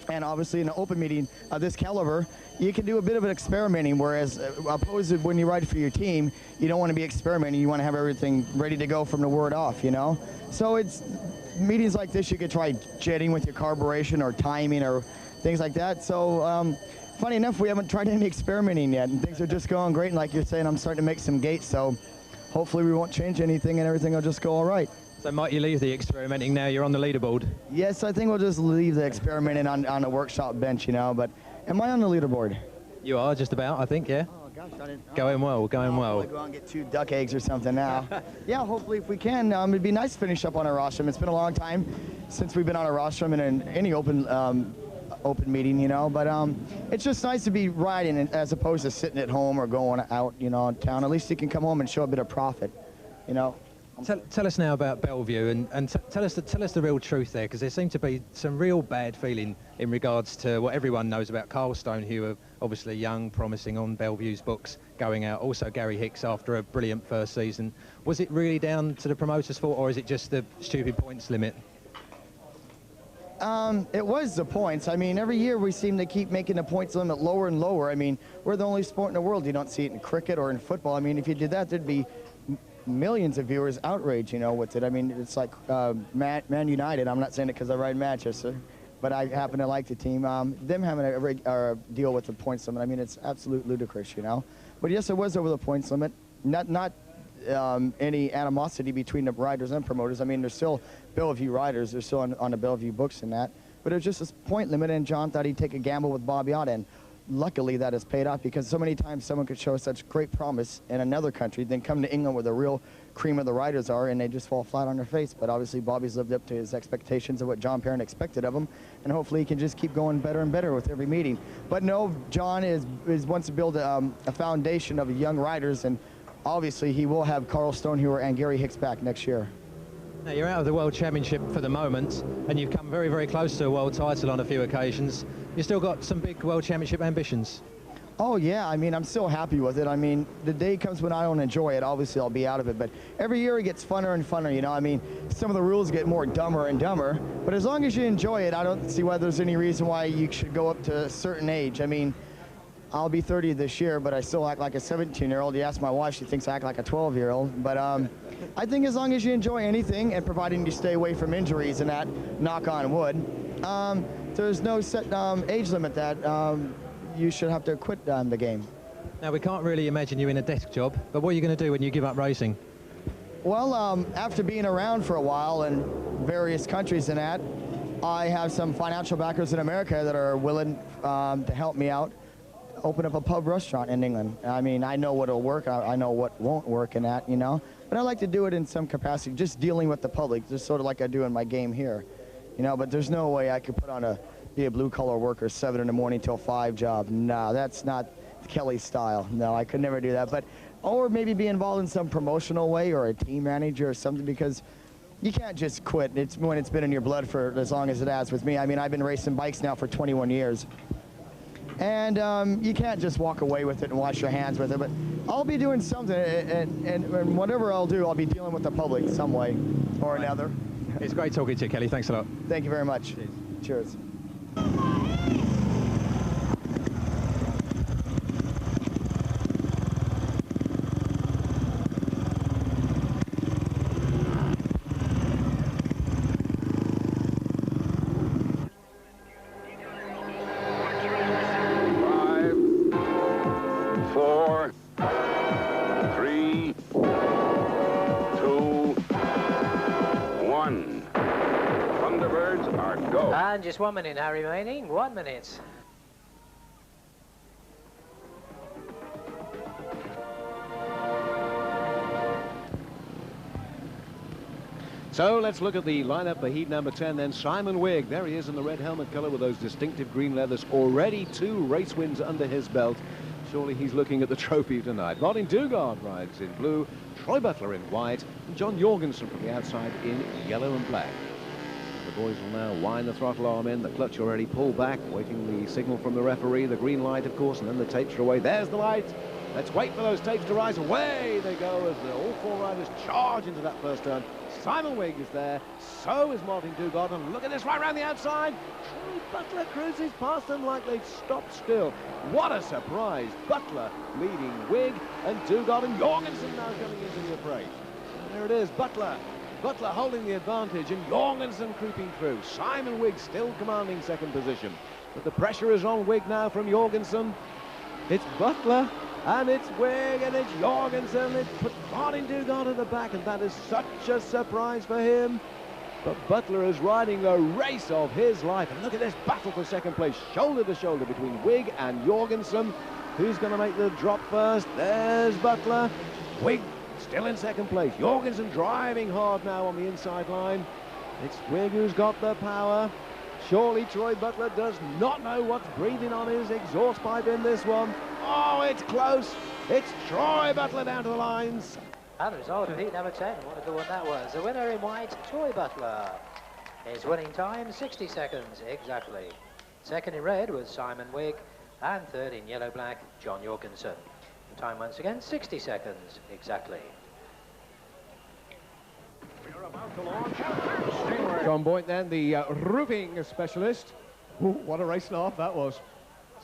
S10: And obviously in an open meeting of this caliber, you can do a bit of an experimenting, whereas opposed to when you ride for your team, you don't want to be experimenting. You want to have everything ready to go from the word off, you know? So it's meetings like this, you could try jetting with your carburation or timing or things like that. So funny enough, we haven't tried any experimenting yet, and things are just going great. And like you're saying, I'm starting to make some gates, so hopefully we won't change anything and everything will just go all right.
S1: So might you leave the experimenting now? You're on the leaderboard.
S10: Yes, I think we'll just leave the experimenting on the workshop bench, you know, but am I on the leaderboard?
S1: You are, just about, I think, yeah?
S10: Oh, gosh, I didn't...
S1: Going well, going well.
S10: I'll go out and get 2 duck eggs or something now. Yeah, hopefully if we can, it'd be nice to finish up on a rostrum. It's been a long time since we've been on a rostrum in any open meeting, you know, but it's just nice to be riding as opposed to sitting at home or going out, you know, in town. At least you can come home and show a bit of profit, you know.
S1: Tell us now about Bellevue and tell us the real truth there, because there seemed to be some real bad feeling in regards to what everyone knows about Carl Stone, who are obviously young, promising on Bellevue's books, going out. Also Gary Hicks after a brilliant first season. Was it really down to the promoter's fault, or is it just the stupid points limit?
S10: It was the points. I mean, every year we seem to keep making the points limit lower and lower. I mean, we're the only sport in the world. You don't see it in cricket or in football. I mean, if you did that, there'd be millions of viewers outraged, you know, with it. I mean, it's like Man United. I'm not saying it because I ride Manchester, but I happen to like the team. Them having a deal with the points limit, I mean, it's absolute ludicrous, you know. But yes, it was over the points limit. Not any animosity between the riders and promoters. I mean, there's still Bellevue riders. They're still on the Bellevue books and that. But it was just a point limit, and John thought he'd take a gamble with Bob Yacht, and luckily that has paid off, because so many times someone could show such great promise in another country, then come to England with a real cream of the riders are, and they just fall flat on their face. But obviously Bobby's lived up to his expectations of what John Parent expected of him, and hopefully he can just keep going better and better with every meeting. But no, John wants to build a foundation of young riders, and obviously he will have Carl Stonehewer and Gary Hicks back next year.
S1: Now, you're out of the World Championship for the moment, and you've come very, very close to a world title on a few occasions. You've still got some big World Championship ambitions.
S10: Oh, yeah. I mean, I'm still happy with it. I mean, the day comes when I don't enjoy it. Obviously, I'll be out of it. But every year it gets funner and funner, you know. I mean, some of the rules get more dumber and dumber. But as long as you enjoy it, I don't see why there's any reason why you should go up to a certain age. I mean, I'll be 30 this year, but I still act like a 17-year-old. You ask my wife, she thinks I act like a 12-year-old. But I think as long as you enjoy anything, and providing you stay away from injuries and that, knock on wood, there's no set age limit that you should have to quit the game.
S1: Now, we can't really imagine you in a desk job, but what are you going to do when you give up racing?
S10: Well, after being around for a while in various countries and that, I have some financial backers in America that are willing to help me out, open up a pub restaurant in England. I mean, I know what'll work, I know what won't work in that, you know, but I like to do it in some capacity, just dealing with the public, just sort of like I do in my game here, you know. But there's no way I could put on be a blue-collar worker, 7 in the morning till 5 job. No, that's not Kelly's style. No, I could never do that. But, or maybe be involved in some promotional way, or a team manager or something, because you can't just quit. It's when it's been in your blood for as long as it has with me. I mean, I've been racing bikes now for 21 years. And you can't just walk away with it and wash your hands with it. But I'll be doing something, and whatever I'll do, I'll be dealing with the public some way or another.
S1: It's great talking to you, Kelly. Thanks a lot.
S10: Thank you very much. Cheers.
S3: And just 1 minute now remaining. 1 minute.
S8: So let's look at the lineup for heat number 10 then. Simon Wigg, there he is in the red helmet colour with those distinctive green leathers. Already 2 race wins under his belt. Surely he's looking at the trophy tonight. Marvyn Dugard rides in blue, Troy Butler in white, and John Jorgensen from the outside in yellow and black. The boys will now wind the throttle arm in, the clutch already pulled back, waiting the signal from the referee, the green light, of course, and then the tapes are away. There's the light. Let's wait for those tapes to rise. Away they go as all 4 riders charge into that first turn. Simon Wigg is there, so is Marvyn Dugard, and look at this right around the outside. Troy Butler cruises past them like they've stopped still. What a surprise. Butler leading Wigg, and Dugard and Jorgensen now coming into the approach. There it is, Butler holding the advantage, and Jorgensen creeping through. Simon Wigg still commanding second position. But the pressure is on Wigg now from Jorgensen. It's Butler, and it's Wigg, and it's Jorgensen. It's put Marvyn Dugard at the back, and that is such a surprise for him. But Butler is riding the race of his life. And look at this battle for second place, shoulder to shoulder between Wigg and Jorgensen. Who's going to make the drop first? There's Butler. Wigg still in second place. Jorgensen driving hard now on the inside line. It's Wigg who's got the power. Surely Troy Butler does not know what's breathing on his exhaust pipe in this one. Oh, it's close. It's Troy Butler down to the lines.
S3: And the result of heat number 10, what a good one that was. The winner in white, Troy Butler. His winning time, 60 seconds exactly. Second in red was Simon Wigg, and third in yellow-black, John Jorgensen. The time once again, 60 seconds exactly.
S2: John Boyd then, the roofing specialist. Ooh, what a race and a half that was.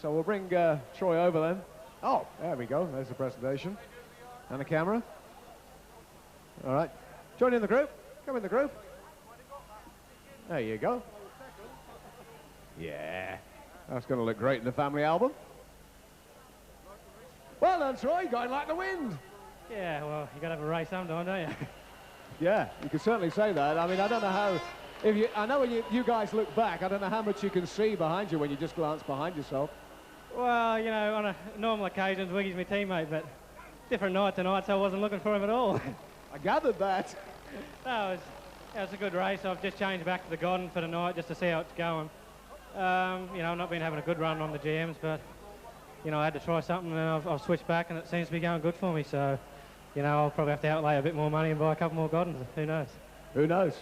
S2: So we'll bring Troy over then. Oh, there we go. There's the presentation. And the camera. All right. Join in the group. Come in the group. There you go. Yeah. That's going to look great in the family album. Well done, Troy. Going like the wind.
S13: Yeah, well, you got to have a race sometime, don't you?
S2: Yeah, you can certainly say that. I mean, I don't know how... I know when you guys look back, I don't know how much you can see behind you when you just glance behind yourself.
S13: Well, you know, on a normal occasions, Wiggy's my teammate, but different night tonight, so I wasn't looking for him at all.
S8: I gathered that.
S13: No, it was a good race. I've just changed back to the Godden for tonight just to see how it's going. You know, I've not been having a good run on the GMs, but, you know, I had to try something, and I've switched back, and it seems to be going good for me. So, you know, I'll probably have to outlay a bit more money and buy a couple more Goddens. Who knows?
S8: Who knows?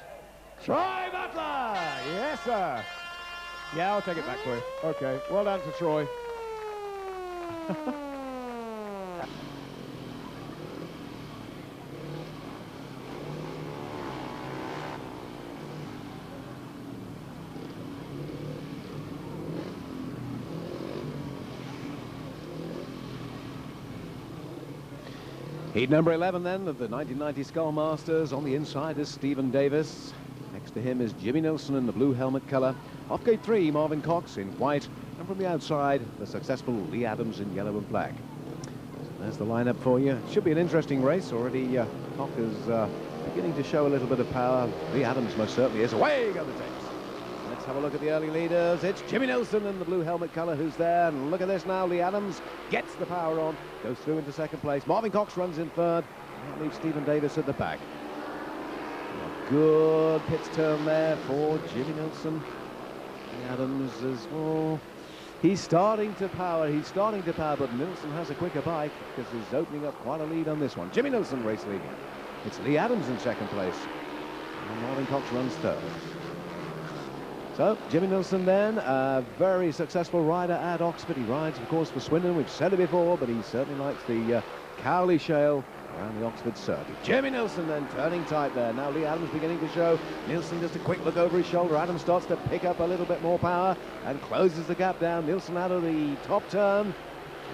S8: Troy Butler! Yes, sir. Yeah, I'll take it back for you. Okay, well done to Troy. Heat number 11 then of the 1990 SKOL Masters. On the inside is Stephen Davies. Next to him is Jimmy Nilsen in the blue helmet colour. Off gate 3, Marvyn Cox in white. And from the outside, the successful Leigh Adams in yellow and black. So there's the lineup for you. Should be an interesting race. Already Cox is beginning to show a little bit of power. Leigh Adams most certainly is. Away go the tapes. Let's have a look at the early leaders. It's Jimmy Nilsen in the blue helmet colour who's there. And look at this now. Leigh Adams gets the power on. Goes through into second place. Marvyn Cox runs in third. And that leaves Stephen Davies at the back. A good pits turn there for Jimmy Nilsen. Leigh Adams as well. He's starting to power. He's starting to power. But Nilsen has a quicker bike because he's opening up quite a lead on this one. Jimmy Nilsen race leading. It's Leigh Adams in second place. And Marvyn Cox runs third. So, Jimmy Nilsen then, a very successful rider at Oxford. He rides, of course, for Swindon. We've said it before, but he certainly likes the Cowley Shale around the Oxford circuit. Jimmy Nilsen then turning tight there. Now Leigh Adams beginning to show. Nilsen just a quick look over his shoulder. Adams starts to pick up a little bit more power and closes the gap down. Nilsen out of the top turn.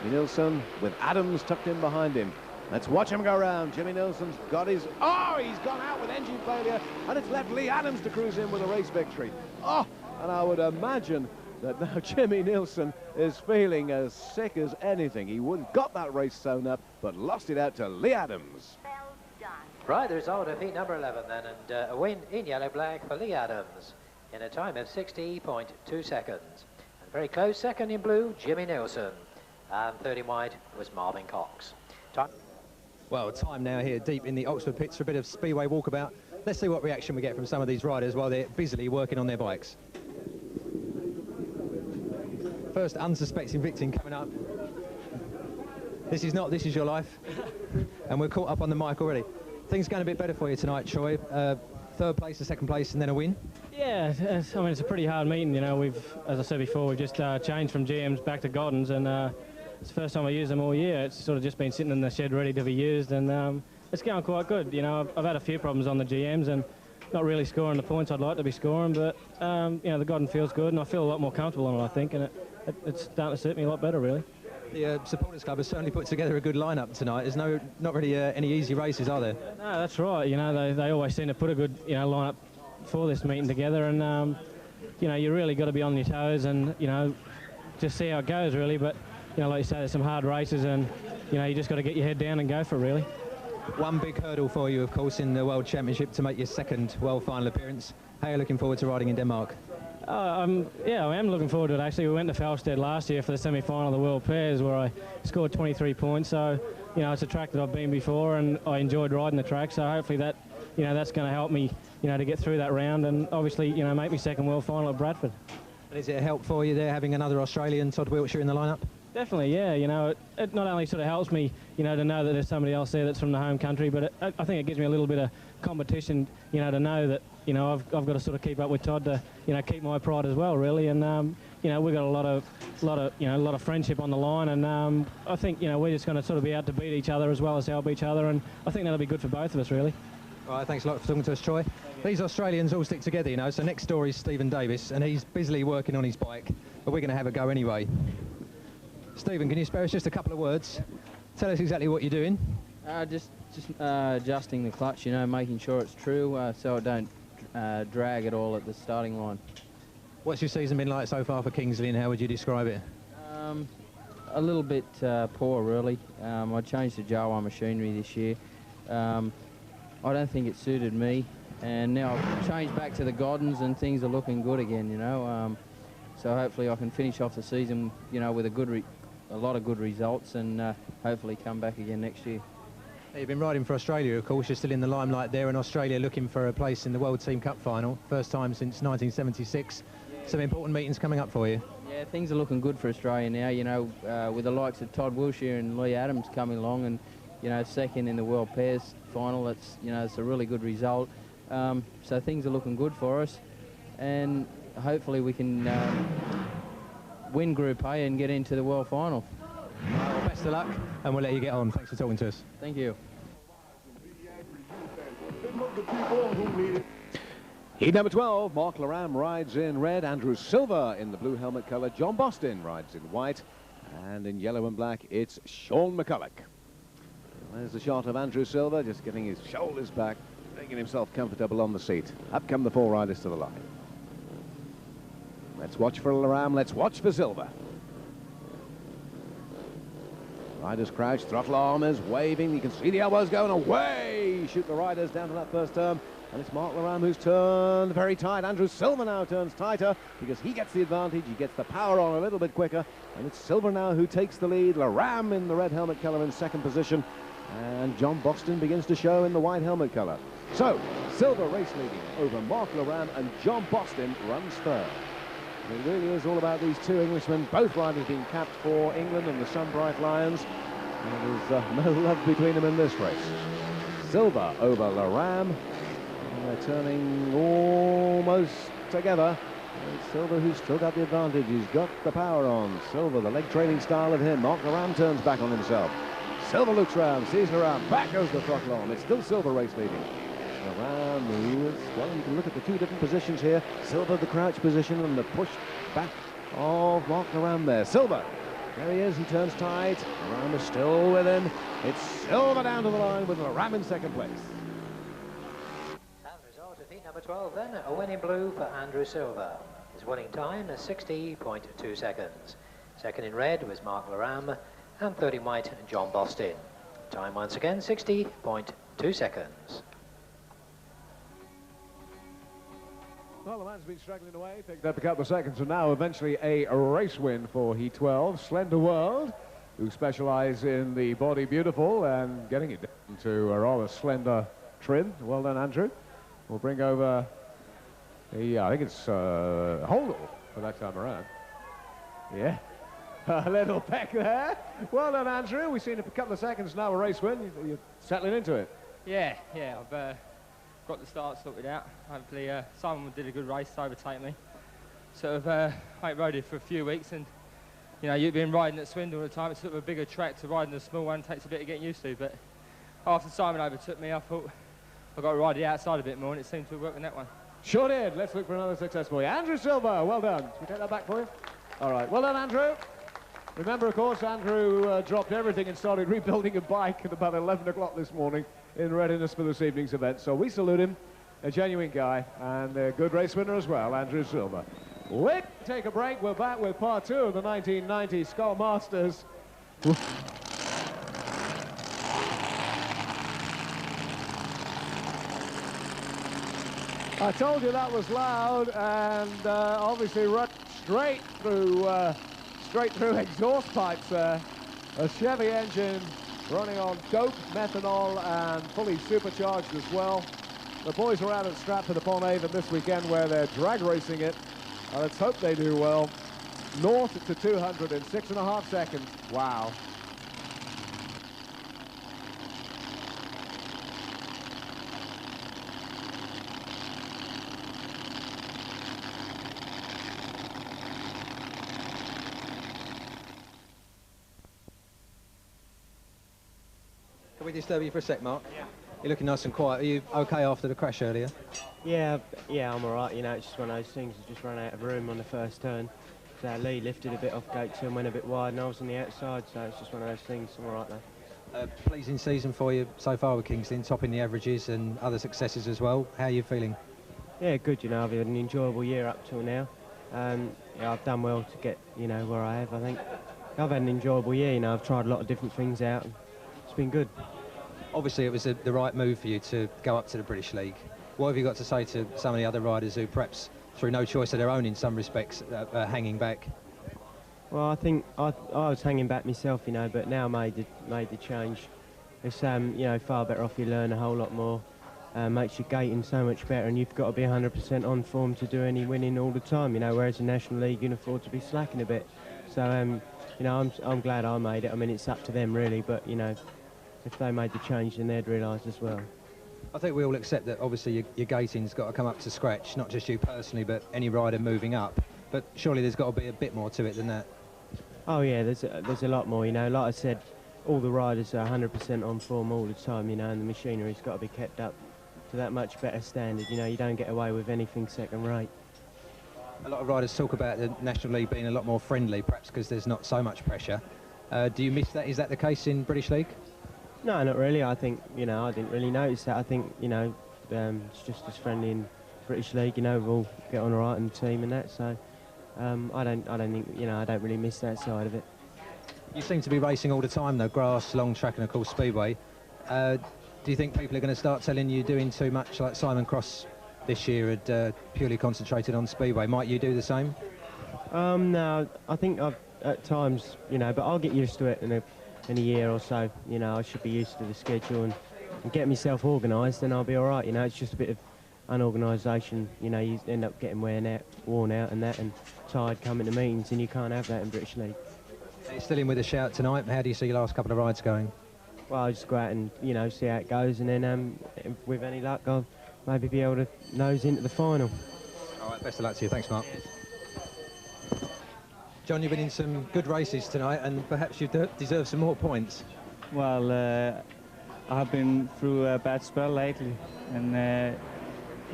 S8: Jimmy Nilsen with Adams tucked in behind him. Let's watch him go round. Jimmy Nilsen's got his... Oh, he's gone out with engine failure, and it's left Leigh Adams to cruise in with a race victory. Oh, and I would imagine that now Jimmy Nilsen is feeling as sick as anything. He would have got that race sewn up, but lost it out to Leigh Adams.
S3: Right, the result of heat number 11 then, and a win in yellow-black for Leigh Adams in a time of 60.2 seconds. And very close second in blue, Jimmy Nilsen. And third in white was Marvyn Cox. Time.
S1: Well, time now here deep in the Oxford pits for a bit of Speedway walkabout. Let's see what reaction we get from some of these riders while they're busily working on their bikes. First unsuspecting victim coming up. This is your life. And we're caught up on the mic already. Things going a bit better for you tonight, Troy. Third place, a second place, and then a win.
S13: Yeah, I mean, it's a pretty hard meeting. You know, we've, as I said before, we've just changed from GMs back to Goddens, and it's the first time I used them all year. It's sort of just been sitting in the shed ready to be used, and it's going quite good. You know, I've had a few problems on the GMs and not really scoring the points I'd like to be scoring, but, you know, the Godden feels good, and I feel a lot more comfortable on it, I think, and it's starting to suit me a lot better, really.
S1: The Supporters Club has certainly put together a good lineup tonight. There's not really any easy races, are there?
S13: No, that's right. You know, they always seem to put a good, you know, lineup for this meeting together, and, you know, you really got to be on your toes and, you know, just see how it goes, really, but... You know, like you say, there's some hard races and, you know, you just got to get your head down and go for it, really.
S1: One big hurdle for you, of course, in the World Championship to make your second World Final appearance. How are you looking forward to riding in Denmark?
S13: Yeah, I am looking forward to it, actually. We went to Falstead last year for the semi-final of the World Pairs where I scored 23 points. So, you know, it's a track that I've been before and I enjoyed riding the track. So hopefully that, you know, that's going to help me, you know, to get through that round and obviously, you know, make me second World Final at Bradford.
S1: And is it a help for you there, having another Australian, Todd Wiltshire, in the lineup?
S13: Definitely, yeah. You know, it not only sort of helps me, you know, to know that there's somebody else there that's from the home country, but I think it gives me a little bit of competition, you know, to know that, you know, I've got to sort of keep up with Todd to, you know, keep my pride as well, really. And you know, we've got a lot of friendship on the line, and I think, you know, we're just going to sort of be out to beat each other as well as help each other, and I think that'll be good for both of us, really.
S1: All right, thanks a lot for talking to us, Troy. These Australians all stick together, you know. So next door is Stephen Davies, and he's busily working on his bike, but we're going to have a go anyway. Stephen, can you spare us just a couple of words? Tell us exactly what you're doing.
S14: Just adjusting the clutch, you know, making sure it's true so it don't drag at all at the starting line.
S1: What's your season been like so far for Kingsley, and how would you describe it?
S14: A little bit poor, really. I changed to Jawa machinery this year. I don't think it suited me, and now I've changed back to the Goddens and things are looking good again, you know. So hopefully I can finish off the season, you know, with a lot of good results and hopefully come back again next year.
S1: You've been riding for Australia, of course. You're still in the limelight there, and Australia looking for a place in the World Team Cup final. First time since 1976. Some important meetings coming up for you.
S14: Yeah, things are looking good for Australia now, you know, with the likes of Todd Wilshire and Leigh Adams coming along, and, you know, second in the World Pairs final. That's, you know, it's a really good result. So things are looking good for us, and hopefully we can win Group A and get into the World Final.
S1: Well, best of luck, and we'll let you get on. Thanks for talking to us.
S14: Thank you.
S8: Heat number 12, Mark Loram rides in red, Andrew Silver in the blue helmet colour, John Bostin rides in white, and in yellow and black, it's Shawn Mcculloch. There's the shot of Andrew Silver, just getting his shoulders back, making himself comfortable on the seat. Up come the 4 riders to the line. Let's watch for Loram, let's watch for Silver. Riders crouch, throttle arm is waving, you can see the elbows going away, shoot the riders down to that first turn. And it's Mark Loram who's turned very tight. Andrew Silver now turns tighter because he gets the advantage. He gets the power on a little bit quicker. And it's Silver now who takes the lead. Loram in the red helmet colour in second position. And John Bostin begins to show in the white helmet colour. So, Silver race leading over Mark Loram, and John Bostin runs third. It really is all about these two Englishmen, both riders being capped for England and the Sunbright Lions. And there's no love between them in this race. Silver over Loram. They're turning almost together. It's Silver who's still got the advantage. He's got the power on. Silver, the leg trailing style of him. Mark Loram turns back on himself. Silver looks round, sees Loram. Back goes the throttle on. It's still Silver race leading. Loram moves. Well, you can look at the two different positions here. Silver, the crouch position, and the push back of Mark Loram there. Silver. There he is. He turns tight. Loram is still with him. It's Silver down to the line with Loram in second place.
S3: Number 12 then, a win in blue for Andrew Silver. His winning time is 60.2 seconds. Second in red was Mark Loram, and third in white, John Bostin. Time once again, 60.2 seconds.
S8: Well, the man's been struggling away, picked up a couple of seconds, and now eventually a race win for Heat 12. Slender World, who specialise in the body beautiful and getting it down to a rather slender trim. Well done, Andrew. We'll bring over the, I think it's Holdall for that time around. Yeah, a little peck there. Well done, Andrew. We've seen it for a couple of seconds now, a race win. You're settling into it.
S6: Yeah, I've got the start sorted out. Hopefully Simon did a good race to overtake me. Sort of, I rode it for a few weeks, and you know, you've been riding at Swindon all the time. It's sort of a bigger track to ride in a small one. It takes a bit of getting used to, but after Simon overtook me, I thought I've got to ride the outside a bit more, and it seemed to have worked in that one.
S8: Sure did. Let's look for another success for you. Andrew Silver, well done. Can we take that back for you? All right, well done, Andrew. Remember, of course, Andrew dropped everything and started rebuilding a bike at about 11 o'clock this morning in readiness for this evening's event. So we salute him, a genuine guy, and a good race winner as well, Andrew Silver. Let's take a break. We're back with part 2 of the 1990 SKOL Masters. I told you that was loud, and obviously run straight through exhaust pipes there. A Chevy engine running on dope methanol and fully supercharged as well. The boys are out at Stratford-upon-Avon this weekend where they're drag racing it. Let's hope they do well. North to 200 in 6.5 seconds. Wow.
S1: Can we disturb you for a sec, Mark? Yeah. You're looking nice and quiet. Are you okay after the crash earlier?
S5: Yeah, I'm all right. You know, it's just one of those things. I just ran out of room on the first turn. So Leigh lifted a bit off gate 2 and went a bit wide, and I was on the outside, so it's just one of those things. I'm all right though.
S1: Pleasing season for you so far with Kingston, topping the averages and other successes as well. How are you feeling?
S5: Yeah, good. You know, I've had an enjoyable year up till now. Yeah, I've done well to get, you know, where I have, I think. I've had an enjoyable year. You know, I've tried a lot of different things out. And it's been good.
S1: Obviously, it was the right move for you to go up to the British League. What have you got to say to some of the other riders who perhaps, through no choice of their own in some respects, are hanging back?
S5: Well, I think I was hanging back myself, you know, but now made the change. it's you know, far better off. You learn a whole lot more. Makes your gating so much better, and you've got to be 100% on form to do any winning all the time, you know, whereas in National League you can afford to be slacking a bit. So, you know, I'm glad I made it. I mean, it's up to them really, but, you know, if they made the change, then they'd realise as well.
S1: I think we all accept that obviously your gating's got to come up to scratch, not just you personally, but any rider moving up. But surely there's got to be a bit more to it than that.
S5: Oh yeah, there's a lot more, you know. Like I said, all the riders are 100% on form all the time, you know, and the machinery's got to be kept up to that much better standard. You know, you don't get away with anything second rate.
S1: A lot of riders talk about the National League being a lot more friendly, perhaps because there's not so much pressure. Do you miss that? Is that the case in British League?
S5: No, not really. I think, you know, I didn't really notice that. I think, you know, it's just as friendly in British League. You know, we all get on all right in the team and that. So I don't think, you know, I don't really miss that side of it.
S1: You seem to be racing all the time, though, grass, long track, and of course Speedway. Do you think people are going to start telling you doing too much, like Simon Cross this year had purely concentrated on Speedway? Might you do the same?
S5: No, I think I've at times, you know, but I'll get used to it in a year or so. You know, I should be used to the schedule and get myself organised, and I'll be all right. You know, it's just a bit of unorganisation. You know, you end up getting worn out and that, and tired coming to meetings, and you can't have that in British League.
S1: You're still in with a shout tonight. How do you see your last couple of rides going?
S5: Well, I'll just go out and, you know, see how it goes, and then with any luck, I'll maybe be able to nose into the final.
S1: All right, best of luck to you. Thanks, Mark. John, you've been in some good races tonight, and perhaps you deserve some more points.
S4: Well, I have been through a bad spell lately, and as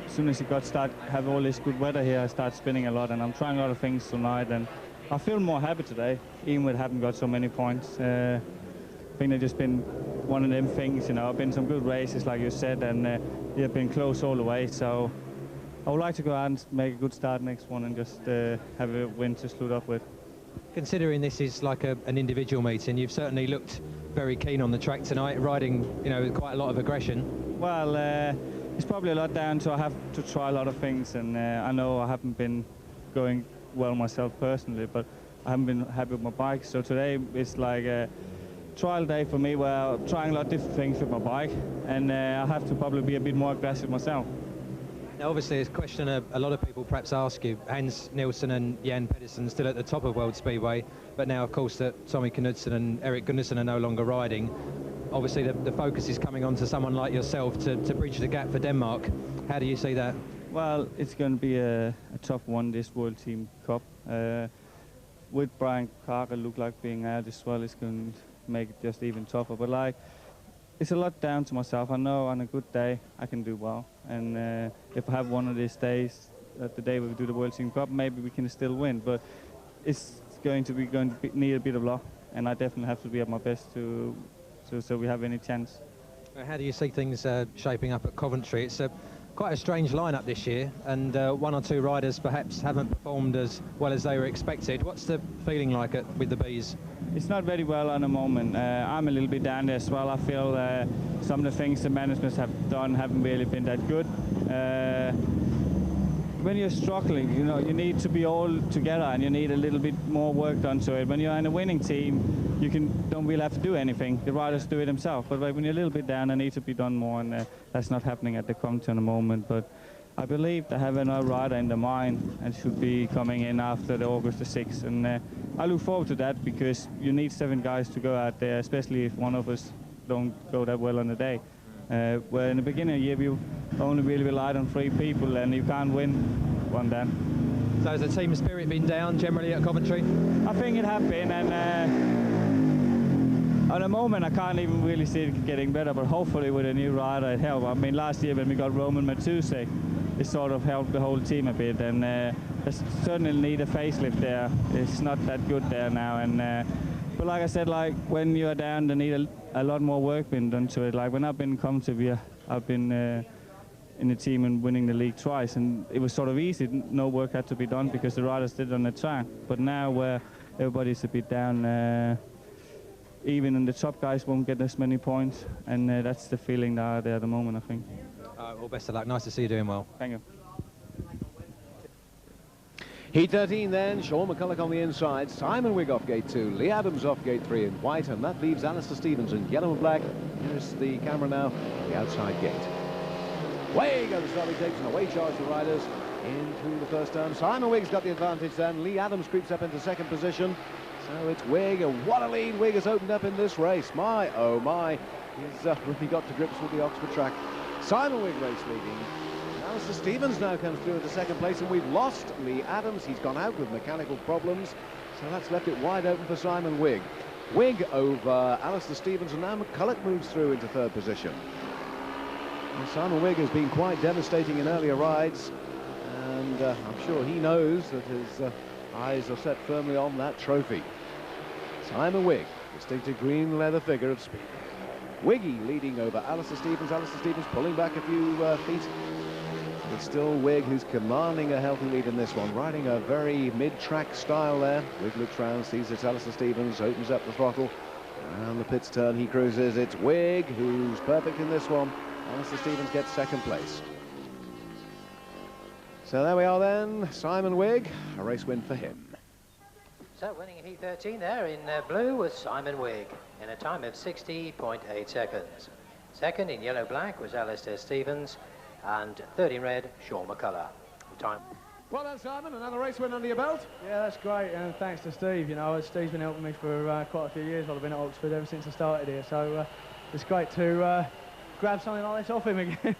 S4: soon as it have all this good weather here, I start spinning a lot, and I'm trying a lot of things tonight, and I feel more happy today, even with having got so many points. I think they've just been one of them things, you know. I've been some good races, like you said, and they've been close all the way. So I would like to go out and make a good start next one and just have a win to sloot up with.
S1: Considering this is like an individual meeting, you've certainly looked very keen on the track tonight, riding, you know, with quite a lot of aggression.
S4: Well, it's probably a lot down to I have to try a lot of things, and I know I haven't been going well myself personally, but I haven't been happy with my bike. So today it's like a trial day for me, where I'm trying a lot of different things with my bike, and I have to probably be a bit more aggressive myself.
S1: Now, obviously, it's a question a lot of people perhaps ask you. Hans Nilsen and Jan Pedersen still at the top of World Speedway, but now, of course, that Tommy Knudsen and Erik Gunnarsson are no longer riding. Obviously, the focus is coming on to someone like yourself to bridge the gap for Denmark. How do you see that?
S4: Well, it's going to be a tough one, this World Team Cup. With Brian Carter look like being out as well, it's going to make it just even tougher. But like, it's a lot down to myself. I know on a good day I can do well, and if I have one of these days, the day we do the World Team Cup, maybe we can still win. But it's going to need a bit of luck, and I definitely have to be at my best so we have any chance.
S1: How do you see things shaping up at Coventry? It's quite a strange lineup this year, and one or two riders perhaps haven't performed as well as they were expected. What's the feeling like with the Bees?
S4: It's not very well at the moment. I'm a little bit down there as well. I feel some of the things the management have done haven't really been that good. When you're struggling, you know, you need to be all together, and you need a little bit more work done to it. When you're in a winning team, you don't really have to do anything. The riders do it themselves. But when you're a little bit down, it needs to be done more, and that's not happening at the Coventry at the moment. But I believe they have another rider in the mind and should be coming in after the August the 6th. And I look forward to that, because you need 7 guys to go out there, especially if one of us don't go that well on the day. Where in the beginning of the year we only really relied on 3 people, and you can't win one then.
S1: So has the team spirit been down generally at Coventry?
S4: I think it has been, and at the moment I can't even really see it getting better, but hopefully with a new rider it helps. I mean, last year when we got Roman Matusek, it sort of helped the whole team a bit, and they certainly need a facelift there. It's not that good there now, and but like I said, like when you are down, they need a lot more work being done to it. Like when I've been Coventry, I've been in the team and winning the league twice, and it was sort of easy. No work had to be done because the riders did it on the track. But now where everybody's a bit down, even in the top guys won't get as many points, and that's the feeling that are there at the moment, I think.
S1: Well, best of luck. Nice to see you doing well.
S4: Thank you.
S8: Heat 13 then, Shawn Mcculloch on the inside, Simon Wigg off gate 2, Leigh Adams off gate 3 in white, and that leaves Alastair Stevens in yellow and black. Here's the camera now, the outside gate. Way go the starting takes, and away charge the riders into the first turn. Simon Wigg's got the advantage then. Leigh Adams creeps up into second position. So it's Wigg, and what a lead Wigg has opened up in this race. My, oh my, he's really got to grips with the Oxford track. Simon Wigg race leading. Alastair Stevens now comes through into second place, and we've lost Leigh Adams. He's gone out with mechanical problems, so that's left it wide open for Simon Wigg. Wigg over Alastair Stevens, and now McCullagh moves through into third position. And Simon Wigg has been quite devastating in earlier rides, and I'm sure he knows that his eyes are set firmly on that trophy. Simon Wigg, distinctive green leather figure of speed. Wiggy leading over Alastair Stevens. Alastair Stevens pulling back a few feet. It's still Wigg who's commanding a healthy lead in this one, riding a very mid-track style there. Wigg looks round, sees it's Alastair Stevens, opens up the throttle. Around the pits turn he cruises. It's Wigg who's perfect in this one. Alastair Stevens gets second place. So there we are then, Simon Wigg, a race win for him.
S3: So winning Heat 13 there in blue was Simon Wigg in a time of 60.8 seconds. Second in yellow-black was Alastair Stevens, and third in red, Shawn McCulloch. Time.
S2: Well done, Simon. Another race win under your belt.
S7: Yeah, that's great, and thanks to Steve. You know, Steve's been helping me for quite a few years while I've been at Oxford ever since I started here. So it's great to grab something like this off him again.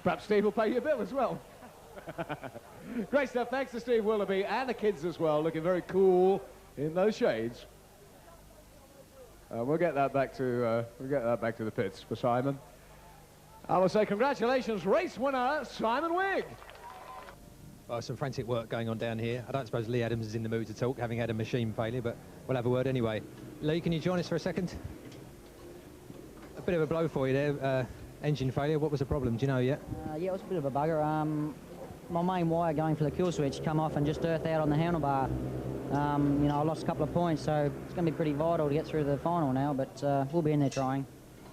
S2: Perhaps Steve will pay your bill as well. Great stuff. Thanks to Steve Willoughby and the kids as well, looking very cool in those shades. We'll get that back to the pits for Simon. I will say congratulations, race winner Simon Wigg.
S1: Well, some frantic work going on down here. I don't suppose Leigh Adams is in the mood to talk, having had a machine failure, but we'll have a word anyway. Leigh, can you join us for a second? A bit of a blow for you there. Engine failure. What was the problem? Do you know yet?
S9: Yeah, it was a bit of a bugger. My main wire going for the kill switch come off and just earthed out on the handlebar. You know, I lost a couple of points, so it's going to be pretty vital to get through the final now, but we'll be in there trying.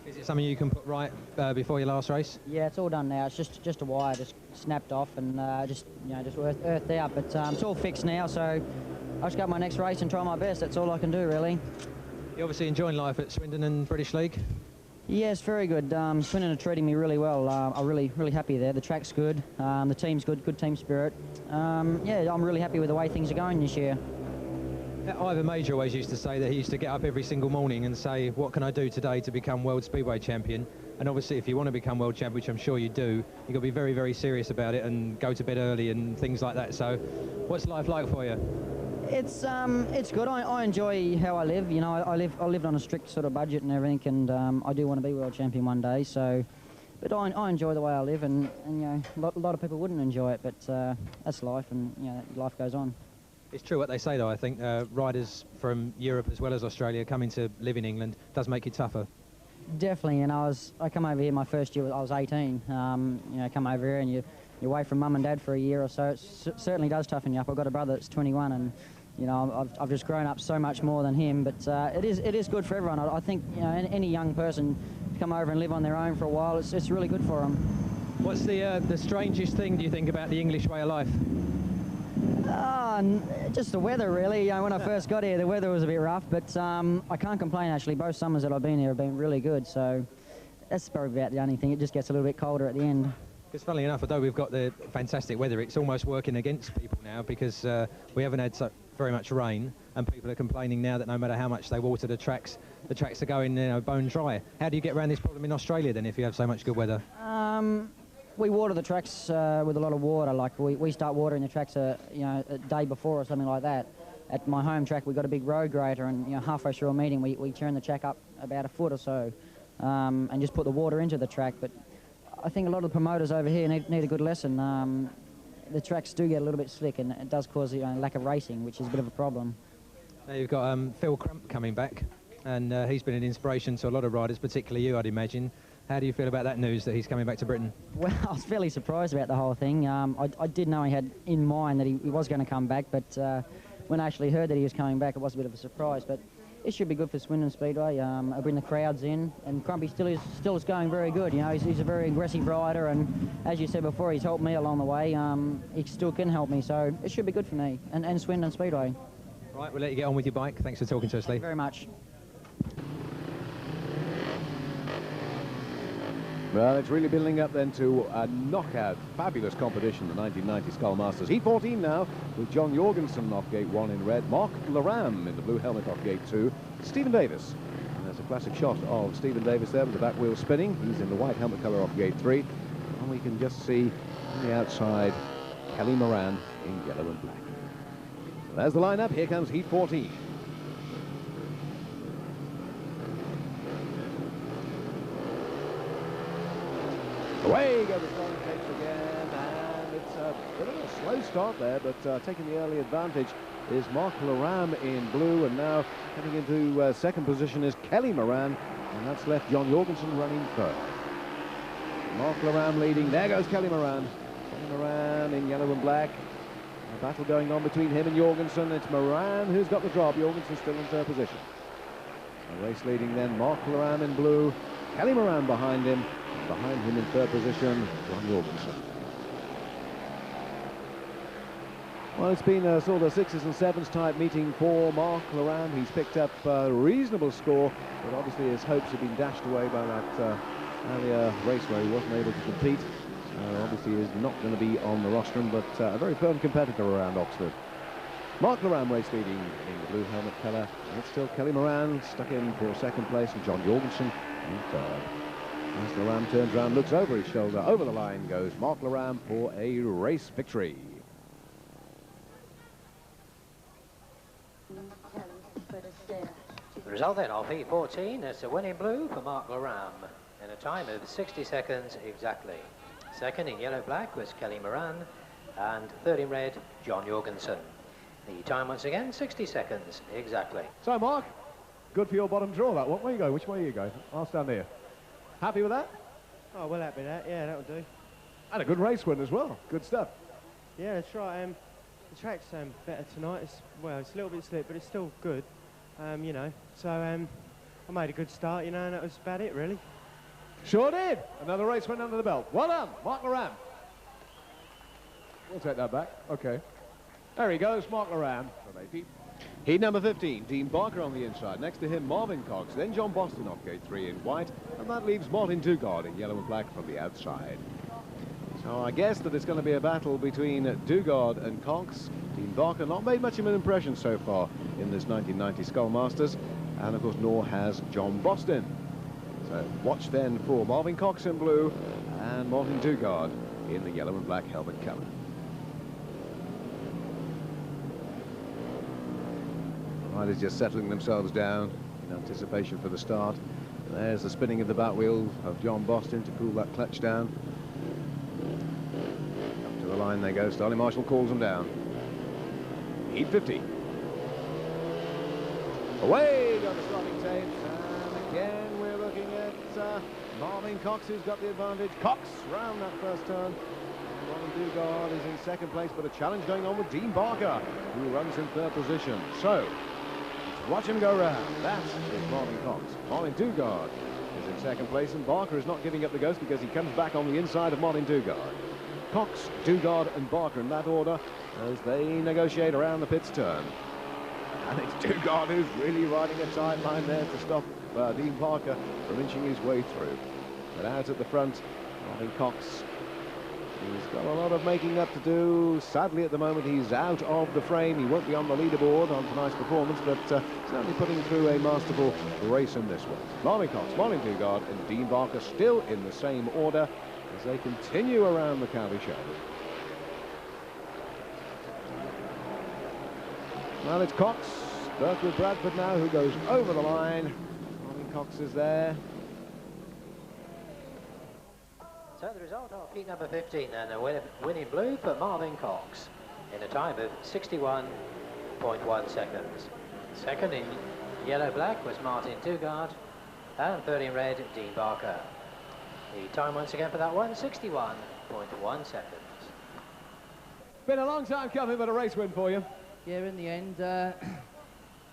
S1: Is it something you can put right before your last race?
S9: Yeah, it's all done now. It's just a wire just snapped off and just earthed out. But it's all fixed now, so I'll just go to my next race and try my best. That's all I can do, really.
S1: You're obviously enjoying life at Swindon and British League?
S9: Yes, very good. Swindon are treating me really well. I'm really happy there. The track's good. The team's good team spirit. Yeah, I'm really happy with the way things are going this year.
S1: Ivan Major always used to say that he used to get up every single morning and say, what can I do today to become World Speedway Champion? And obviously, if you want to become World Champion, which I'm sure you do, you've got to be very, very serious about it and go to bed early and things like that. So what's life like for you?
S9: It's good. I enjoy how I live. You know, I lived on a strict sort of budget and everything, and I do want to be World Champion one day. So, but I enjoy the way I live, and you know, a lot of people wouldn't enjoy it, but that's life, and you know, life goes on.
S1: It's true what they say, though. I think riders from Europe as well as Australia coming to live in England does make you tougher.
S9: Definitely, and I come over here my first year. I was 18. You know, come over here and you're away from mum and dad for a year or so. It certainly does toughen you up. I've got a brother that's 21, and you know, I've just grown up so much more than him. But it is good for everyone. I think, you know, any young person come over and live on their own for a while, it's really good for them.
S1: What's the strangest thing, do you think, about the English way of life?
S9: Just the weather, really. You know, when I first got here, the weather was a bit rough, but I can't complain, actually. Both summers that I've been here have been really good, so that's probably about the only thing. It just gets a little bit colder at the end. Because
S1: funnily enough, although we've got the fantastic weather, it's almost working against people now, because we haven't had very much rain, and people are complaining now that no matter how much they water the tracks are going, you know, bone dry. How do you get around this problem in Australia, then, if you have so much good weather?
S9: We water the tracks with a lot of water. Like we start watering the tracks, you know, a day before or something like that. At my home track, we've got a big road grader, and you know, halfway through a meeting, we turn the track up about a foot or so, and just put the water into the track. But I think a lot of the promoters over here need a good lesson. The tracks do get a little bit slick, and it does cause, you know, lack of racing, which is a bit of a problem.
S1: Now you've got Phil Crump coming back, and he's been an inspiration to a lot of riders, particularly you, I'd imagine. How do you feel about that news that he's coming back to Britain? Well,
S9: I was fairly surprised about the whole thing. I did know he had in mind that he was going to come back, but when I actually heard that he was coming back, it was a bit of a surprise. But it should be good for Swindon Speedway. I'll bring the crowds in, and Crumpy still is going very good. You know, he's a very aggressive rider, and as you said before, he's helped me along the way. He still can help me, so it should be good for me and Swindon Speedway.
S1: Right, we'll let you get on with your bike. Thanks for talking to us, Leigh.
S9: Thank you very much.
S8: Well, it's really building up then to a knockout, fabulous competition, the 1990 SKOL Masters. Heat 14 now, with John Jorgensen off gate 1 in red, Mark Loram in the blue helmet off gate 2, Stephen Davies. And there's a classic shot of Stephen Davies there with the back wheel spinning. He's in the white helmet colour off gate 3. And we can just see on the outside, Kelly Moran in yellow and black. So there's the lineup. Here comes Heat 14. Away go the strong takes again, and it's a bit of a slow start there, but taking the early advantage is Mark Loram in blue, and now heading into second position is Kelly Moran, and that's left John Jorgensen running third. Mark Loram leading. There goes Kelly Moran. Kelly Moran in yellow and black. A battle going on between him and Jorgensen. It's Moran who's got the drop. Jorgensen still in third position. A race leading then Mark Loram in blue. Kelly Moran behind him. Behind him in third position, John Jorgensen. Well, it's been a sort of 6s and 7s type meeting for Mark Loram. He's picked up a reasonable score, but obviously his hopes have been dashed away by that earlier race where he wasn't able to compete. Obviously he's not going to be on the rostrum, but a very firm competitor around Oxford. Mark Loram race leading in the blue helmet colour. And it's still Kelly Moran stuck in for second place, and John Jorgensen in third. As Loram turns around, looks over his shoulder, over the line goes Mark Loram for a race victory.
S3: The result then of Heat 14 is a win in blue for Mark Loram in a time of 60 seconds exactly. Second in yellow-black was Kelly Moran, and third in red, John Jorgensen. The time once again, 60 seconds exactly.
S8: So, Mark, good for your bottom draw, that one. Where you go? Which way you go? I'll stand here. Happy with that?
S5: Oh, well happy with that. Yeah, that'll do.
S8: And a good race win as well. Good stuff.
S5: Yeah, that's right. The track's better tonight. It's a little bit slick, but it's still good. You know, so I made a good start, you know, and that was about it, really.
S8: Sure did. Another race win under the belt. Well done, Mark Loram. We'll take that back. Okay. There he goes, Mark Loram from AP. Heat number 15, Dean Barker on the inside. Next to him, Marvyn Cox. Then John Bostin off gate 3 in white. And that leaves Martin Dugard in yellow and black from the outside. So I guess that it's going to be a battle between Dugard and Cox. Dean Barker not made much of an impression so far in this 1990 SKOL Masters. And of course, nor has John Bostin. So watch then for Marvyn Cox in blue and Martin Dugard in the yellow and black helmet colour. Riders just settling themselves down in anticipation for the start. There's the spinning of the back wheel of John Bostin to cool that clutch down. Up to the line they go. Starley Marshall calls them down. Heat 50. Away go the starting tapes, and again we're looking at Marvyn Cox, who's got the advantage. Cox round that first turn. Martin Dugard is in second place, but a challenge going on with Dean Barker, who runs in third position. So watch him go round. That is Marvyn Cox. Martin Dugard is in second place, and Barker is not giving up the ghost because he comes back on the inside of Martin Dugard. Cox, Dugard and Barker in that order as they negotiate around the pit's turn. And it's Dugard who's really riding a tight line there to stop Dean Barker from inching his way through. But out at the front, Marvyn Cox, he's got a lot of making up to do. Sadly, at the moment, he's out of the frame. He won't be on the leaderboard on tonight's performance, but certainly putting through a masterful race in this one. Marvyn Cox, Martin Dugard and Dean Barker still in the same order as they continue around the Cowley show. Well, it's Cox, Burke with Bradford now, who goes over the line. Marvyn Cox is there.
S3: So the result of heat number 15, and a win in blue for Marvyn Cox in a time of 61.1 seconds. Second in yellow-black was Martin Dugard, and third in red, Dean Barker. The time once again for that one, 61.1 seconds.
S8: Been a long time coming, but a race win for you.
S14: Yeah, in the end,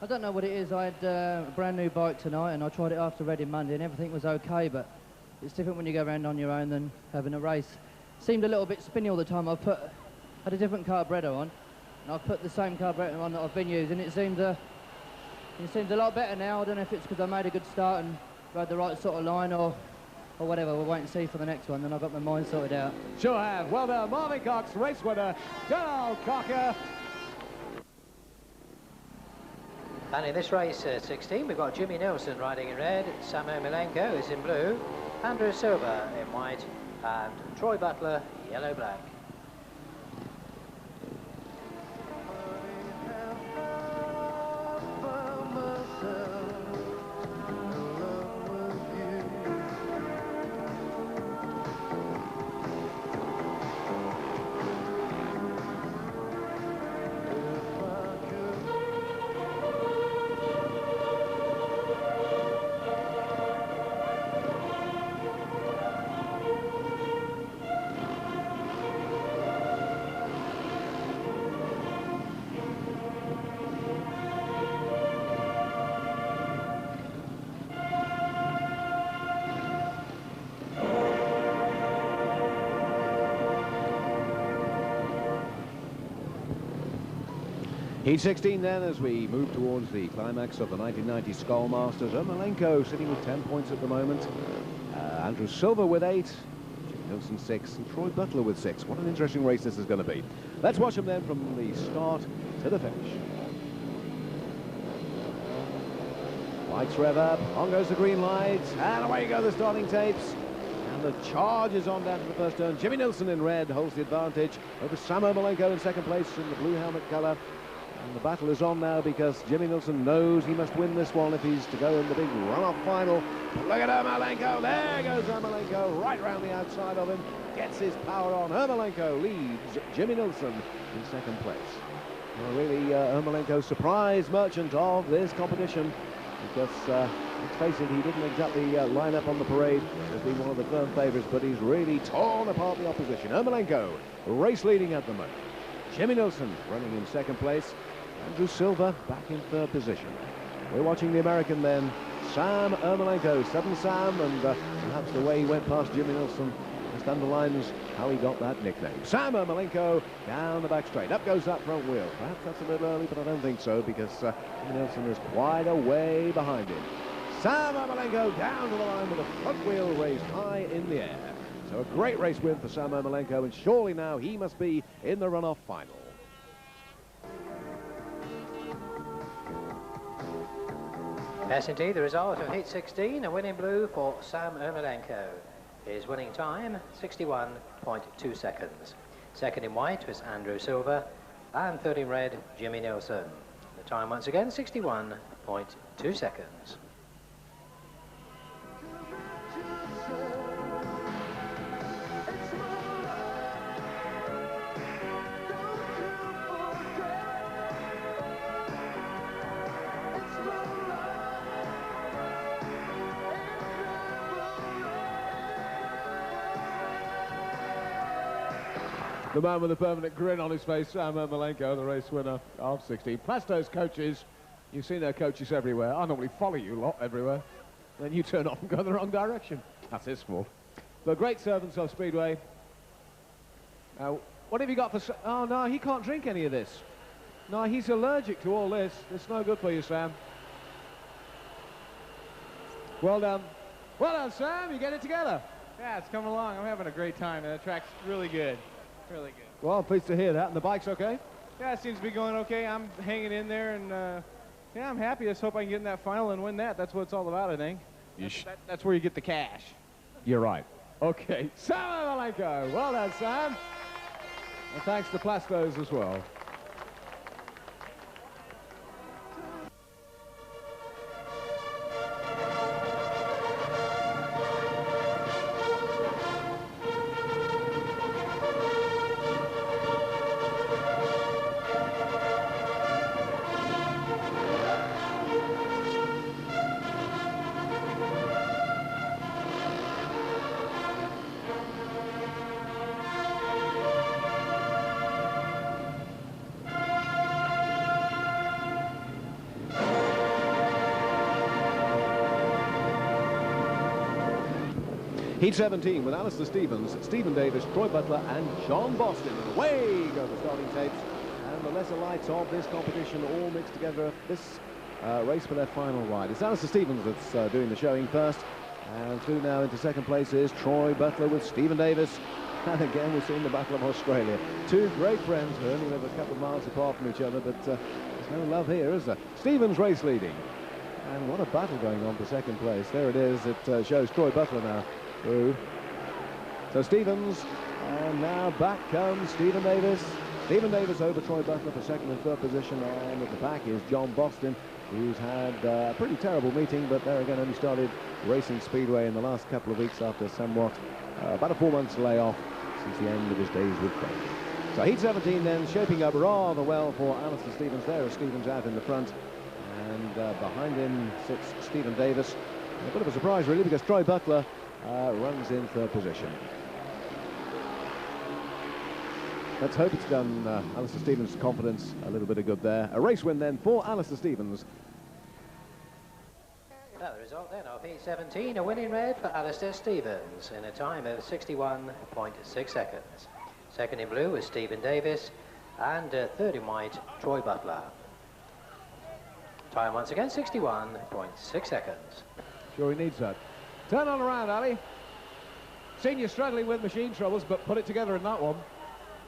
S15: I don't know what it is. I had a brand new bike tonight, and I tried it after Reading Monday, and everything was okay, but it's different when you go around on your own than having a race. Seemed a little bit spinny all the time. Had a different carburettor on, and I've put the same carburettor on that I've been using. It seems a lot better now. I don't know if it's because I made a good start and rode the right sort of line or whatever. We'll wait and see for the next one, then I've got my mind sorted out.
S8: Sure have. Well done, Marvyn Cox, race winner, Donald Cocker.
S3: And in this race, 16, we've got Jimmy Nilsen riding in red, Sam Ermolenko is in blue, Andrew Silver in white, and Troy Butler, yellow-black.
S8: Heat 16 then, as we move towards the climax of the 1990 SKOL Masters. Ermolenko sitting with 10 points at the moment. Andrew Silver with 8. Jimmy Nilsen 6. And Troy Butler with 6. What an interesting race this is going to be. Let's watch them then from the start to the finish. Lights rev up. On goes the green light. And away go the starting tapes. And the charge is on down to the first turn. Jimmy Nilsen in red holds the advantage over Sam Ermolenko in second place in the blue helmet colour. And the battle is on now because Jimmy Nilsen knows he must win this one if he's to go in the big run-off final. But look at Ermolenko. There goes Ermolenko right round the outside of him. Gets his power on. Ermolenko leads Jimmy Nilsen in second place. Well, really, Ermolenko's surprise merchant of this competition because, let's face it, he didn't exactly line up on the parade as being one of the firm favourites, but he's really torn apart the opposition. Ermolenko race leading at the moment. Jimmy Nilsen running in second place. Andrew Silver back in third position. We're watching the American then, Sam Ermolenko, 7 Sam, and perhaps the way he went past Jimmy Nilsen just underlines how he got that nickname. Sam Ermolenko down the back straight. Up goes that front wheel. Perhaps that's a bit early, but I don't think so because Jimmy Nilsen is quite a way behind him. Sam Ermolenko down to the line with the front wheel raised high in the air. So a great race win for Sam Ermolenko, and surely now he must be in the runoff final.
S3: Yes, indeed, the result of Heat 16, a win in blue for Sam Ermolenko. His winning time, 61.2 seconds. Second in white was Andrew Silver, and third in red, Jimmy Nilsen. The time once again, 61.2 seconds.
S8: The man with a permanent grin on his face, Sam Ermolenko, the race winner of 16. Plasto's coaches, you've seen their coaches everywhere. I normally follow you lot everywhere. Then you turn off and go the wrong direction. That's his fault. But great servants of Speedway. Now, what have you got for... Oh, no, he can't drink any of this. No, he's allergic to all this. It's no good for you, Sam. Well done. Well done, Sam. You get it together.
S16: Yeah, it's coming along. I'm having a great time. The track's really good. Really good.
S8: Well, pleased to hear that. And the bike's okay?
S16: Yeah, it seems to be going okay. I'm hanging in there, and yeah, I'm happy. I just hope I can get in that final and win that. That's what it's all about, I think. That's where you get the cash.
S8: You're right. Okay, Sam Ermolenko. Well done, Sam. And thanks to Plastos as well. Heat 17 with Alastair Stevens, Stephen Davies, Troy Butler and John Bostin. And away go the starting tapes. And the lesser lights of this competition all mixed together. This race for their final ride. It's Alastair Stevens that's doing the showing first. And through now into second place is Troy Butler with Stephen Davies. And again, we're seeing the Battle of Australia. Two great friends who only live a couple of miles apart from each other, but there's no love here, is there? Stevens race leading. And what a battle going on for second place. There it is. It shows Troy Butler now through. So Stevens, and now back comes Stephen Davies. Stephen Davies over Troy Butler for second and third position, and at the back is John Bostin, who's had a pretty terrible meeting, but there again only started racing Speedway in the last couple of weeks after somewhat about a 4 months layoff since the end of his days with Craig. So Heat 17 then shaping up rather well for Alastair Stevens. There is Stevens out in the front, and behind him sits Stephen Davies. A bit of a surprise really, because Troy Butler runs in third position. Let's hope it's done Alastair Stevens' confidence a little bit of good there. A race win then for Alastair Stevens.
S3: Well, the result then of Heat 17, a win in red for Alastair Stevens in a time of 61.6 seconds. Second in blue was Stephen Davies, and third in white, Troy Butler. Time once again, 61.6 seconds.
S2: Sure he needs that. Turn on around, Ali. Seen you struggling with machine troubles, but put it together in that one.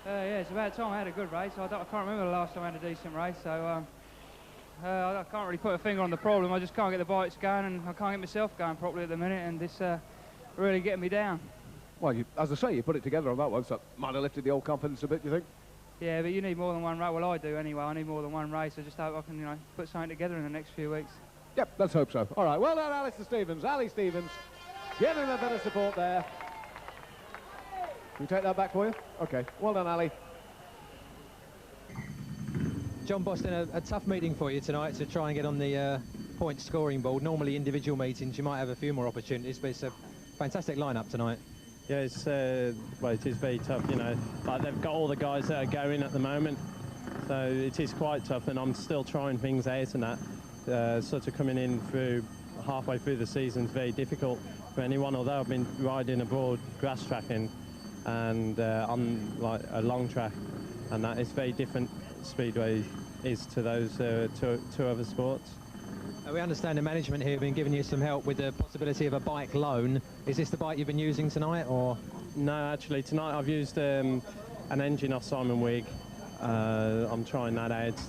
S17: Yeah, it's about time I had a good race. I can't remember the last time I had a decent race, so I can't really put a finger on the problem. I just can't get the bikes going, and I can't get myself going properly at the minute, and this really getting me down.
S2: Well, as I say, you put it together on that one, so might have lifted the old confidence a bit, you think?
S17: Yeah, but you need more than one race. Well, I do anyway. I need more than one race. I just hope I can, you know, put something together in the next few weeks.
S2: Yep, let's hope so. All right, well done, Alastair Stevens. Ali Stevens, giving him a bit of support there. Can we take that back for you? Okay, well done, Ali.
S1: John Bostin, a tough meeting for you tonight to try and get on the point scoring board. Normally individual meetings, you might have a few more opportunities, but it's a fantastic lineup tonight.
S18: Yeah, well, it is very tough, you know. Like, they've got all the guys that are going at the moment, so it is quite tough, and I'm still trying things out, and that sort of coming in through halfway through the season is very difficult for anyone. Although I've been riding a broad grass tracking and on like a long track, and that is very different. Speedway is to those two other sports.
S1: We understand the management here have been giving you some help with the possibility of a bike loan. Is this the bike you've been using tonight, or?
S18: No, actually tonight I've used an engine off Simon Wigg. I'm trying that out.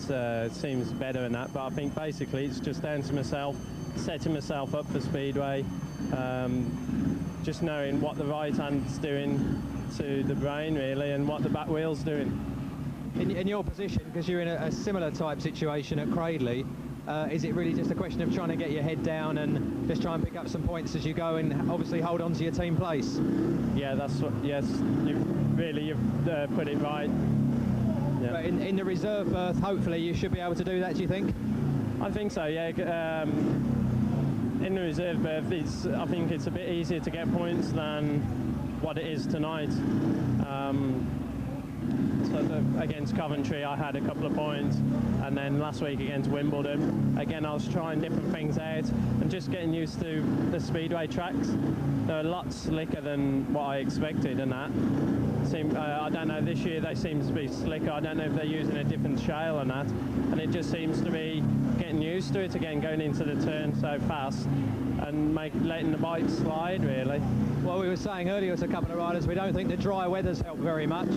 S18: It seems better than that, but I think basically it's just down to myself, setting myself up for Speedway, just knowing what the right hand's doing to the brain really, and what the back wheel's doing.
S1: In your position, because you're in a similar type situation at Cradley, is it really just a question of trying to get your head down and just try and pick up some points as you go, and obviously hold on to your team place?
S18: Yeah, that's what. Yes, you've put it right. Yeah.
S1: But in the reserve berth, hopefully you should be able to do that. Do you think?
S18: I think so. Yeah. In the reserve berth, I think it's a bit easier to get points than what it is tonight. So against Coventry I had a couple of points, and then last week against Wimbledon again I was trying different things out and just getting used to the Speedway tracks. They're a lot slicker than what I expected, and that I don't know, this year they seem to be slicker. I don't know if they're using a different shale or not, and it just seems to be getting used to it again, going into the turn so fast and letting the bike slide really.
S1: Well, we were saying earlier to a couple of riders, we don't think the dry weather's helped very much.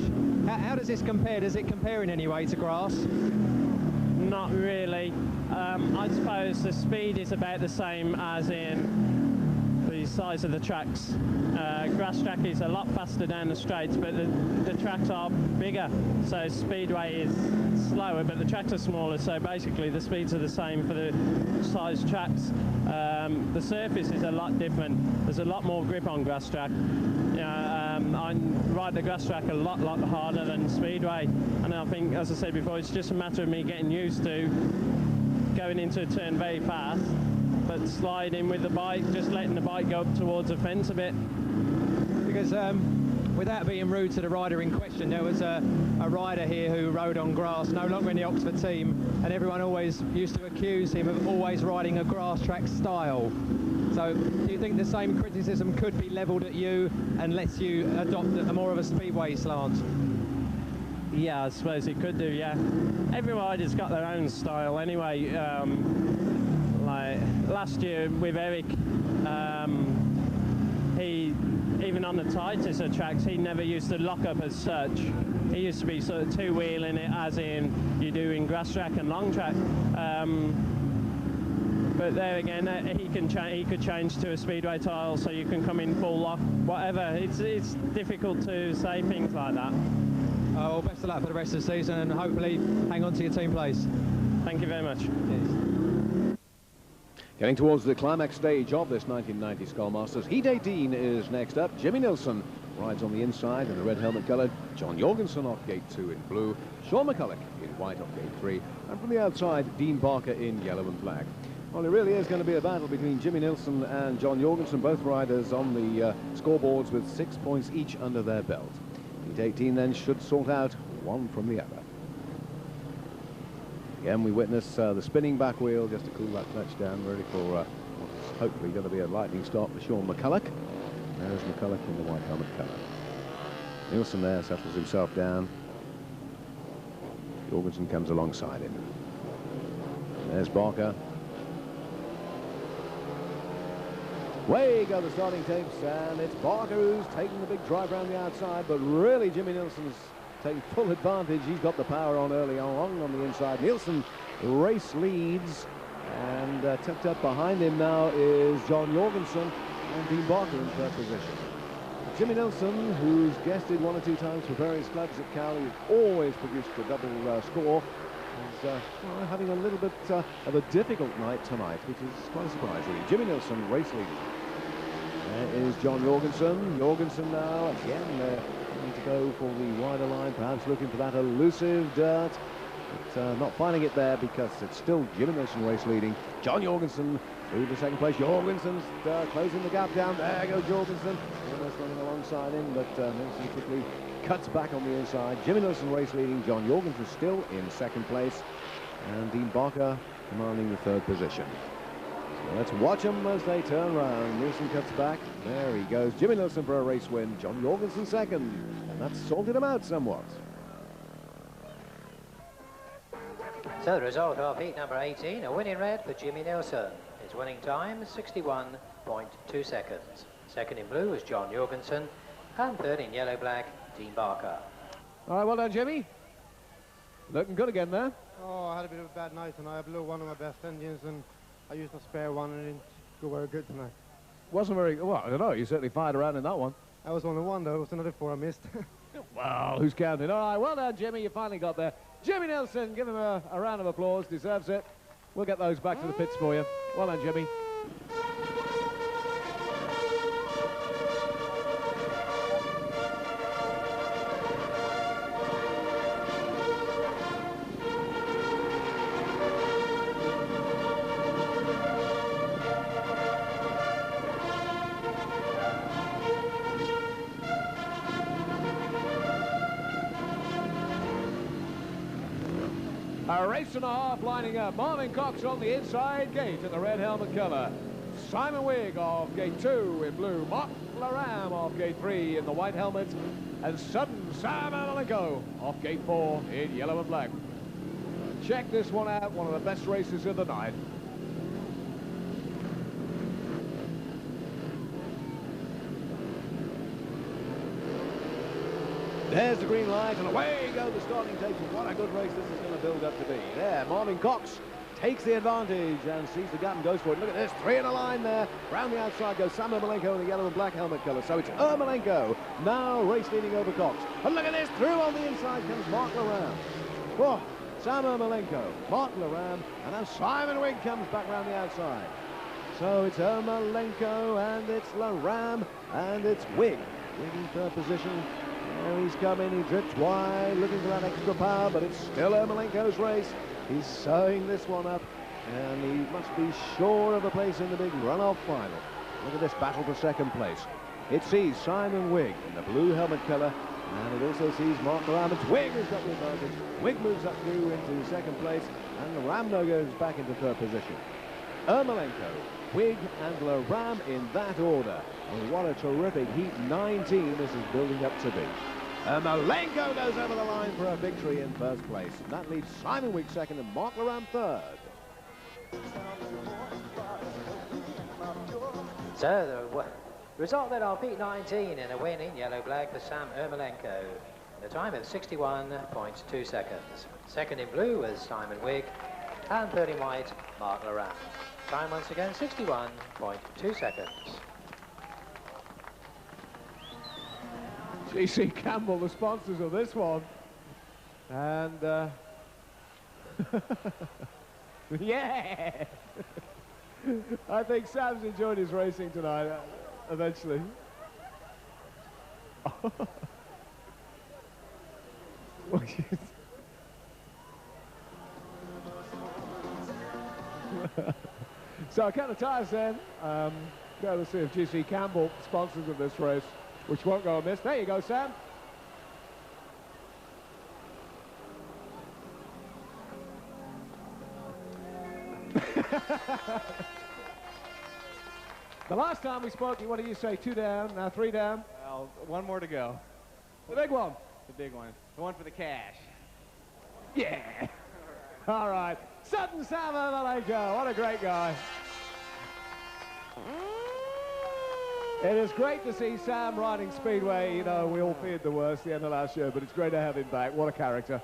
S1: How does this compare? Does it compare in any way to grass?
S18: Not really. I suppose the speed is about the same as in the size of the tracks. Grass track is a lot faster down the straights, but the tracks are bigger, so Speedway is slower, but the tracks are smaller, so basically the speeds are the same for the size tracks. The surface is a lot different. There's a lot more grip on grass track. I ride the grass track a lot harder than Speedway, and I think, as I said before, it's just a matter of me getting used to going into a turn very fast, but sliding with the bike, just letting the bike go up towards the fence a bit.
S1: Because without being rude to the rider in question, there was a rider here who rode on grass, no longer in the Oxford team, and everyone always used to accuse him of always riding a grass track style. So do you think the same criticism could be levelled at you unless you adopt a more of a Speedway slant?
S18: Yeah, I suppose it could do, yeah. Every rider's got their own style anyway. Like last year with Eric, he, even on the tightest of tracks, he never used to lock up as such. He used to be sort of two-wheeling it as in you do in grass track and long track. But there again, he could change to a Speedway tile, so you can come in full lock, whatever. It's difficult to say things like that.
S1: Well, best of luck for the rest of the season, and hopefully hang on to your team place.
S18: Thank you very much.
S1: Yes.
S8: Getting towards the climax stage of this 1990 SKOL Masters, Heat 18 is next up. Jimmy Nilsen rides on the inside in the red helmet colour. John Jorgensen off gate 2 in blue. Shawn Mcculloch in white off gate 3. And from the outside, Dean Barker in yellow and black. Well, it really is going to be a battle between Jimmy Nilsen and John Jorgensen, both riders on the scoreboards with 6 points each under their belt. Heat 18 then should sort out one from the other. Again, we witness the spinning back wheel just to cool that clutch down, ready for what's hopefully going to be a lightning start for Shawn Mcculloch. There's Mcculloch in the white helmet colour. Nilsen there settles himself down. Jorgensen comes alongside him. There's Barker. Way go the starting tapes, and it's Barker who's taking the big drive around the outside, but really Jimmy Nilsen's taking full advantage. He's got the power on early on the inside. Neilson race leads, and tucked up behind him now is John Jorgensen and Dean Barker in third position. Jimmy Nilsen, who's guested 1 or 2 times for various clubs at Cowley, has always produced a double score, is well, having a little bit of a difficult night tonight, which is quite a surprise really. Jimmy Nilsen race leading. There is John Jorgensen. Jorgensen now again going to go for the wider line, perhaps looking for that elusive dirt, but not finding it there because it's still Jimmy Nilsen race leading. John Jorgensen through the second place. Jorgensen's closing the gap down. There goes Jorgensen, almost running alongside him, but Nilsen quickly cuts back on the inside. Jimmy Nilsen race leading. John Jorgensen still in second place, and Dean Barker commanding the third position. So let's watch them as they turn around. Nilsen cuts back. There he goes. Jimmy Nilsen for a race win. John Jorgensen second, and that's salted him out somewhat.
S3: So the result of heat number 18, a win in red for Jimmy Nilsen. His winning time is 61.2 seconds. Second in blue is John Jorgensen, and third in yellow-black, Dean Barker.
S8: All right, well done, Jimmy. Looking good again there.
S12: Oh, I had a bit of a bad night tonight. I blew one of my best engines, and I used my spare one, and it didn't go very good tonight.
S8: Wasn't very, well, I don't know, you certainly fired around in that one.
S12: I was only one, though. It was another 4 I missed.
S8: Well, who's counting? All right, well done, Jimmy. You finally got there. Jimmy Nilsen, give him a round of applause. Deserves it. We'll get those back to the pits for you. Well done, Jimmy. A race and a half lining up. Marvyn Cox on the inside gate in the red helmet colour. Simon Wigg off gate 2 in blue. Loram off gate 3 in the white helmet. And sudden Sam Ermolenko off gate 4 in yellow and black. Check this one out, one of the best races of the night. There's the green light, and away go the starting tapes. What a good race this is going to build up to be. There, Marvyn Cox takes the advantage and sees the gap and goes for it. Look at this, 3 in a line there. Round the outside goes Sam Ermolenko in the yellow and black helmet colour. So it's Ermolenko now race leading over Cox. And look at this, through on the inside comes Mark Loram. Oh, Sam Ermolenko, Mark Loram, and now Simon Wigg comes back round the outside. So it's Ermolenko, and it's Loram, and it's Wigg. Wigg in third position. There he's coming, he drifts wide, looking for that extra power, but it's still Ermolenko's race. He's sewing this one up, and he must be sure of a place in the big runoff final. Look at this battle for second place. It sees Simon Wigg in the blue helmet colour, and it also sees Mark Loram. It's Wigg who's got the advantage. Wigg moves up through into second place, and Loram goes back into third position. Ermolenko, Wigg and Loram in that order. And what a terrific heat 19 this is building up to be. Ermolenko goes over the line for a victory in first place. And that leaves Simon Wigg second and Mark Loram third.
S3: So the result then of heat 19 and a win in yellow-black for Sam Ermolenko. The time of 61.2 seconds. Second in blue was Simon Wigg, and third in white, Mark Loram. Time once again, 61.2 seconds.
S8: GC Campbell, the sponsors of this one. And, yeah! I think Sam's enjoyed his racing tonight, eventually. So a couple of tires then, courtesy of GC Campbell, sponsors of this race, which won't go amiss. There you go, Sam. The last time we spoke, what did you say? 2 down, now 3 down?
S16: Well, one more to go.
S8: The big one.
S16: The big one. The one for the cash.
S8: Yeah. All right. Sutton Sam Ermolenko. What a great guy. It is great to see Sam riding Speedway. You know, we all feared the worst the end of last year, but it's great to have him back. What a character.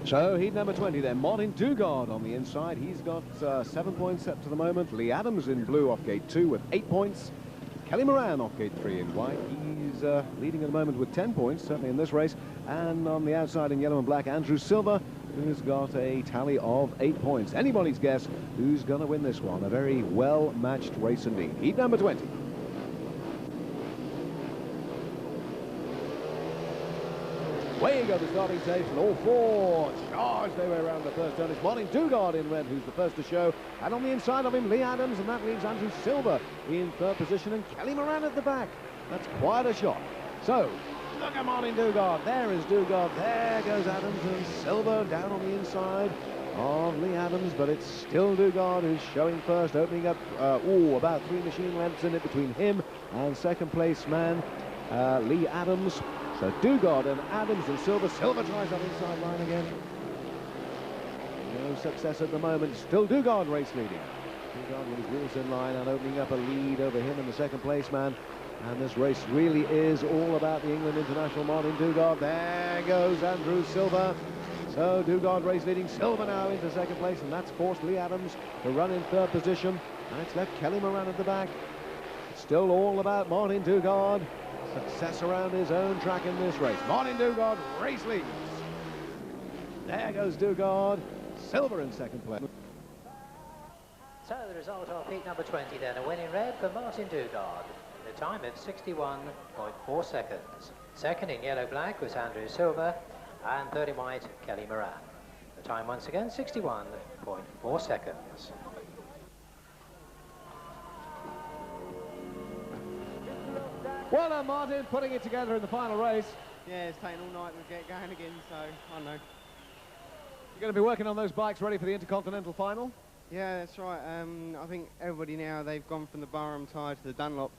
S8: So heat number 20 then, Marvyn Dugard on the inside. He's got 7 points up to the moment. Leigh Adams in blue off gate 2 with 8 points. Kelly Moran off gate 3 in white. He's leading at the moment with 10 points, certainly in this race. And on the outside in yellow and black, Andrew Silver, who's got a tally of 8 points. Anybody's guess who's going to win this one. A very well-matched race indeed. Heat number 20. Way you go, the starting station, all four charge their way around the first turn. It's Marvyn Dugard in red, who's the first to show. And on the inside of him, Leigh Adams, and that leaves Andrew Silver in third position, and Kelly Moran at the back. That's quite a shot. So, look at Marvyn Dugard. There is Dugard. There goes Adams and Silver down on the inside of Leigh Adams, but it's still Dugard who's showing first, opening up, about 3 machine lengths in it between him and second place man, Leigh Adams. So Dugard and Adams and Silver. Silver tries that inside line again. No success at the moment. Still Dugard race leading. Dugard with his wheels in line and opening up a lead over him and the second place man. And this race really is all about the England international Marvyn Dugard. There goes Andrew Silver. So Dugard race leading. Silver now into second place, and that's forced Leigh Adams to run in third position. And it's left Kelly Moran at the back. It's still all about Marvyn Dugard. Success around his own track in this race. Marvyn Dugard race leads. There goes Dugard. Silver in second place.
S3: So the result of heat number 20 then, a win in red for Marvyn Dugard. The time of 61.4 seconds. Second in yellow-black was Andrew Silver, and third in white, Kelly Moran. The time once again, 61.4 seconds.
S8: Well done, Martin, putting it together in the final race.
S12: Yeah, it's taken all night to get going again, so I don't know.
S8: You're going to be working on those bikes ready for the Intercontinental final?
S12: Yeah, that's right. I think everybody now, they've gone from the Barham tyre to the Dunlop,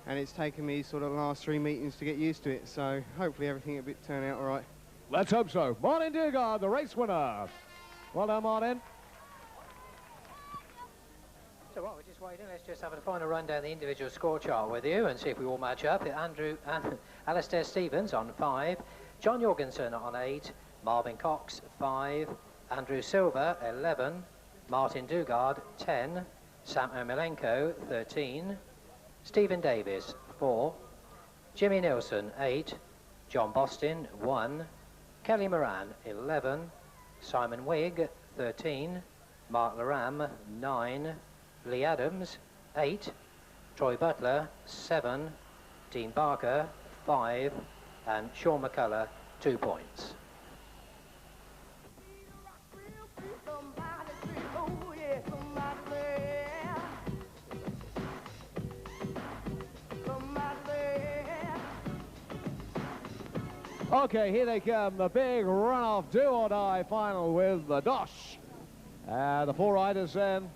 S12: and it's taken me sort of the last 3 meetings to get used to it, so hopefully everything will turn out all right.
S8: Let's hope so. Marvyn Dugard, the race winner. Well done, Martin.
S3: So while we're just waiting, let's just have a final run down the individual score chart with you and see if we all match up. Alastair Stevens on 5, John Jorgensen on 8, Marvyn Cox 5, Andrew Silver 11, Marvyn Dugard 10, Sam Ermolenko 13, Stephen Davies 4, Jimmy Nilsen 8, John Bostin 1, Kelly Moran 11, Simon Wigg 13, Mark Loram 9, Leigh Adams 8, Troy Butler, 7, Dean Barker, 5, and Shawn Mcculloch, 2 points.
S8: Okay, here they come, the big run-off do-or-die final with the Dosh. The 4 riders then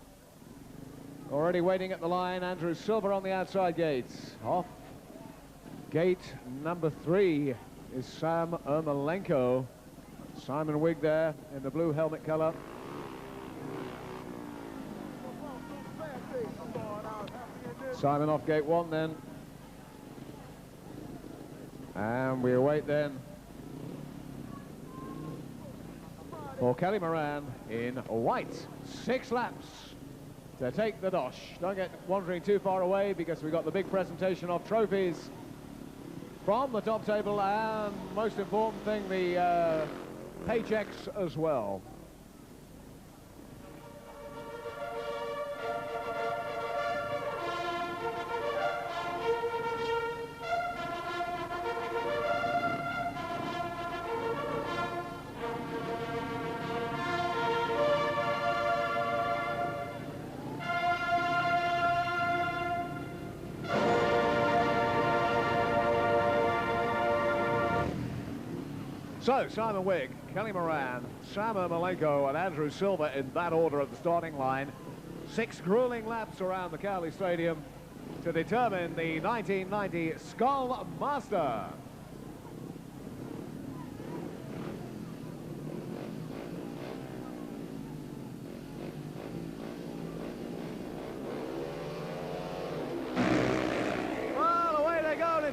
S8: already waiting at the line. Andrew Silver on the outside gates. Off gate number 3 is Sam Ermolenko. Simon Wigg there in the blue helmet colour. Simon off gate 1 then. And we await then for Kelly Moran in white. 6 laps to take the Dosh. Don't get wandering too far away because we've got the big presentation of trophies from the top table, and most important thing, the paychecks as well. So, Simon Wigg, Kelly Moran, Sam Ermolenko and Andrew Silver in that order at the starting line. 6 grueling laps around the Cowley Stadium to determine the 1990 SKOL Master.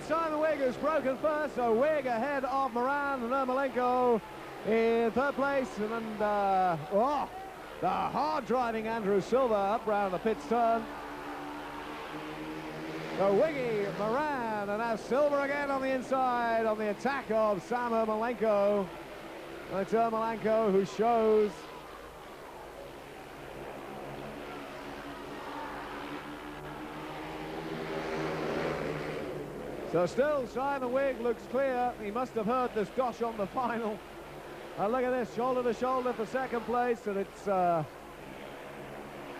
S8: Simon Wigg has broken first, so Wigg ahead of Moran and Ermolenko in 3rd place, and the hard-driving Andrew Silver up round the pits turn. So Wiggy, Moran, and now Silver again on the inside on the attack of Sam Ermolenko. It's Ermolenko who shows so still, Simon Wigg looks clear. He must have heard this Dosh on the final. And look at this, shoulder to shoulder for 2nd place, and it's the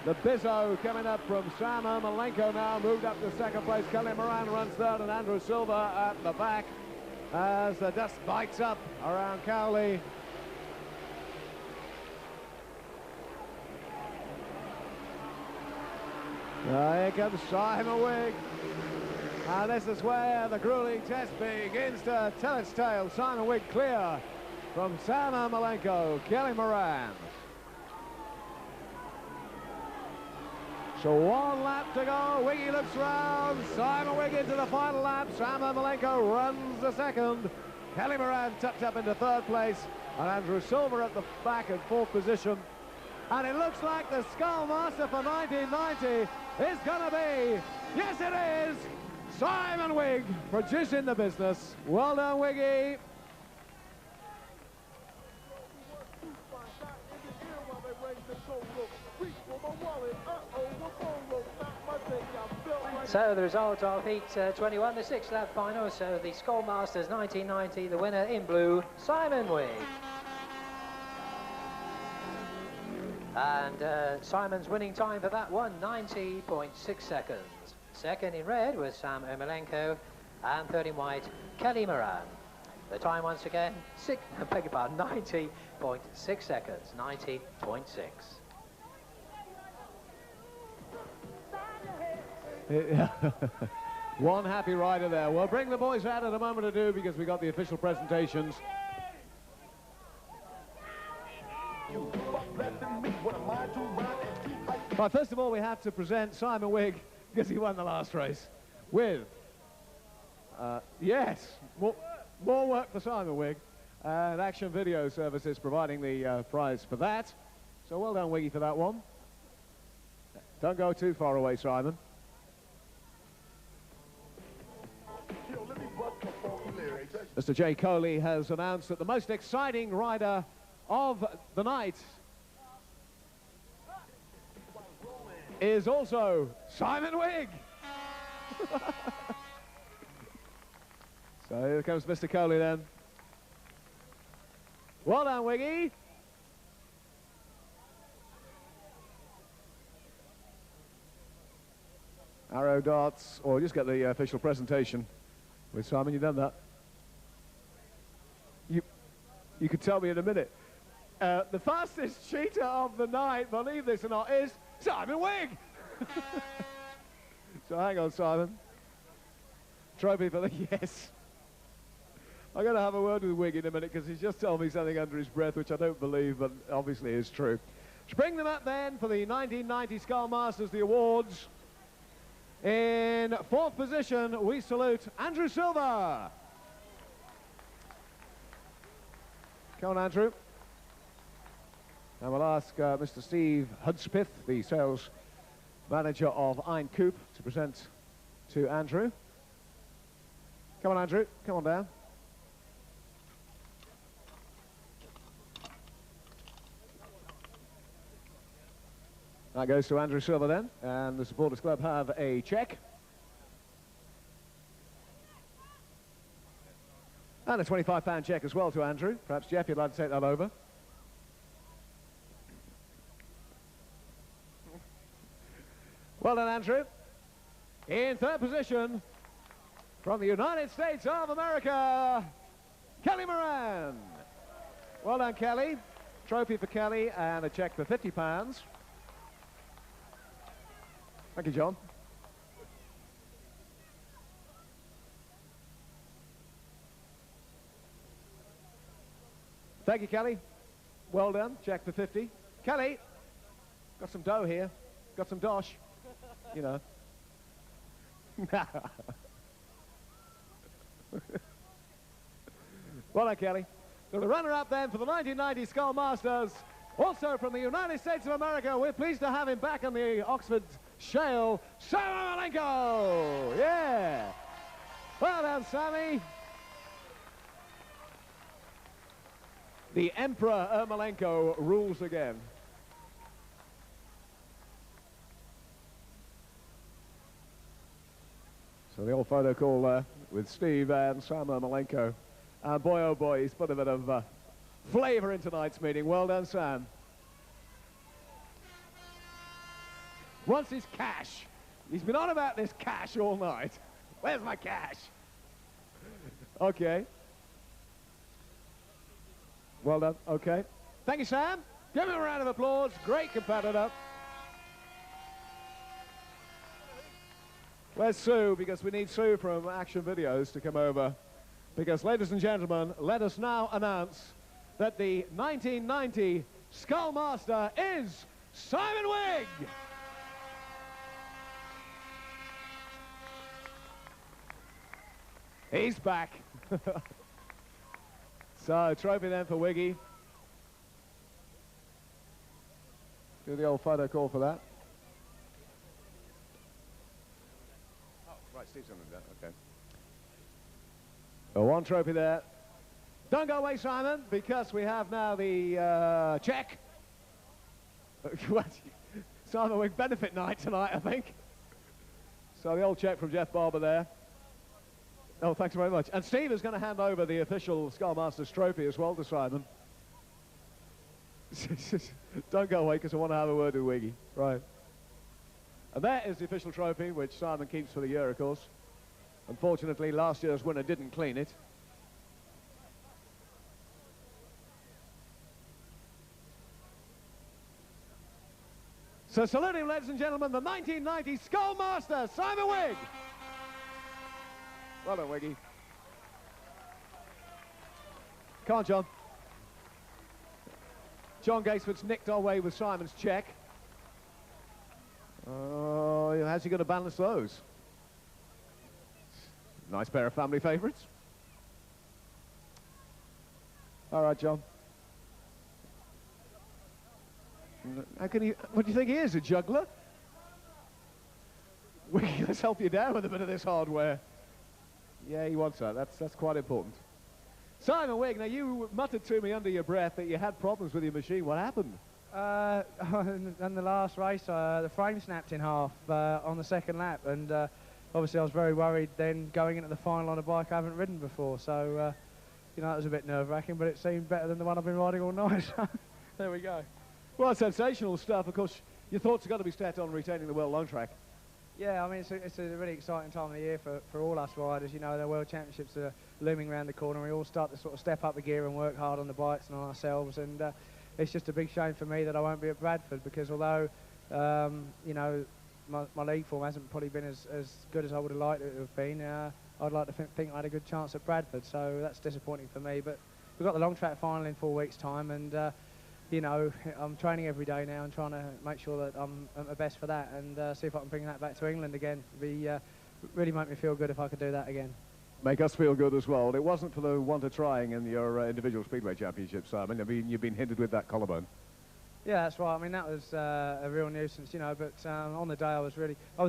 S8: Bizzo coming up from Sam Ermolenko now, moved up to 2nd place. Kelly Moran runs 3rd, and Andrew Silver at the back as the dust bites up around Cowley. Here comes Simon Wigg. And this is where the grueling test begins to tell its tale. Simon Wigg clear from Sam Ermolenko, Kelly Moran. So 1 lap to go. Wiggy looks round. Simon Wigg into the final lap. Sam Ermolenko runs the 2nd. Kelly Moran tucked up into 3rd place. And Andrew Silver at the back in 4th position. And it looks like the SKOL Master for 1990 is going to be, yes it is, Simon Wigg, producing the business. Well done, Wiggy.
S3: So the result of heat 21, the 6 lap final. So the SKOL Masters 1990, the winner in blue, Simon Wigg. And Simon's winning time for that one, 90.6 seconds. 2nd in red was Sam Ermolenko, and 3rd in white, Kelly Moran. The time once again, 90.6 seconds, 90.6.
S8: One happy rider there. We'll bring the boys out in a moment or two because we got the official presentations. But first of all, we have to present Simon Wigg because he won the last race with, yes, more work for Simon Wigg, and Action Video Services providing the prize for that. So well done, Wiggy, for that one. Don't go too far away, Simon. Mr. J. Cowley has announced that the most exciting rider of the night is also Simon Wigg. So here comes Mr. Cowley then. Well done, Wiggy. Arrow darts, or just get the official presentation with Simon. You've done that. You could tell me in a minute. The fastest cheater of the night, believe this or not, is Simon Wigg. So hang on, Simon. Trophy for the yes. I'm going to have a word with Wigg in a minute because he's just told me something under his breath, which I don't believe, but obviously is true. To bring them up then for the 1990 SKOL Masters, the awards. In fourth position, we salute Andrew Silver. Come on, Andrew. And we'll ask Mr. Steve Hudspeth, the sales manager of Ein Coop, to present to Andrew. Come on, Andrew. Come on down. That goes to Andrew Silver then, and the supporters club have a cheque. And a £25 cheque as well to Andrew. Perhaps, Jeff, you'd like to take that over. Well done, Andrew. In third position, from the United States of America, Kelly Moran. Well done, Kelly. Trophy for Kelly and a cheque for £50. Thank you, John. Thank you, Kelly. Well done. Check for 50. Kelly, got some dough here. Got some dosh. You know. Well done, Kelly. So the runner-up then for the 1990 SKOL Masters, also from the United States of America. We're pleased to have him back on the Oxford Shale, Ermolenko. Yeah. Well done, Sammy. The Emperor Ermolenko rules again. So the old photo call with Steve and Sam Ermolenko. And boy, oh boy, he's put a bit of flavour in tonight's meeting. Well done, Sam. Wants his cash. He's been on about this cash all night. Where's my cash? Okay. Well done. Okay. Thank you, Sam. Give him a round of applause. Great competitor. Where's Sue? Because we need Sue from Action Videos to come over. Because, ladies and gentlemen, let us now announce that the 1990 SKOL Master is Simon Wigg. He's back. So, trophy then for Wiggy. Do the old photo call for that. Oh, right, Steve's on that, okay. So one trophy there. Don't go away, Simon, because we have now the cheque. Simon Wigg benefit night tonight, I think. So the old cheque from Jeff Barber there. Oh, thanks very much. And Steve is going to hand over the official SKOL Masters trophy as well to Simon. Don't go away, because I want to have a word with Wiggy. Right. And that is the official trophy, which Simon keeps for the year, of course. Unfortunately, last year's winner didn't clean it. So saluting, ladies and gentlemen, the 1990 SKOL Master, Simon Wigg. Well done, Wiggy. Come on, John. John Gatesford's nicked our way with Simon's cheque. How's he going to balance those? Nice pair of family favourites. All right, John. How can he, what do you think he is, a juggler? Let's help you down with a bit of this hardware. Yeah, he wants that. That's quite important. Simon Wigg, now you muttered to me under your breath that you had problems with your machine. What happened?
S7: In the last race, the frame snapped in half on the second lap, and obviously I was very worried then going into the final on a bike I haven't ridden before, so you know, it was a bit nerve-wracking, but it seemed better than the one I've been riding all night. So there we go.
S8: Well, sensational stuff. Of course, your thoughts have got to be set on retaining the World Long Track.
S7: Yeah, I mean, it's a really exciting time of the year for all us riders. You know, the World Championships are looming around the corner. We all start to sort of step up the gear and work hard on the bikes and on ourselves. And it's just a big shame for me that I won't be at Bradford, because although, you know, my league form hasn't probably been as good as I would have liked it to have been, I'd like to think I had a good chance at Bradford. So that's disappointing for me. But we've got the long track final in 4 weeks' time, and you know, I'm training every day now and trying to make sure that I'm at my best for that, and see if I can bring that back to England again. Really make me feel good if I could do that again.
S8: Make us feel good as well. It wasn't for the want of trying in your individual Speedway Championships, Simon. I mean, you've been hindered with that collarbone.
S7: Yeah, that's right. I mean, that was a real nuisance, you know, but on the day I was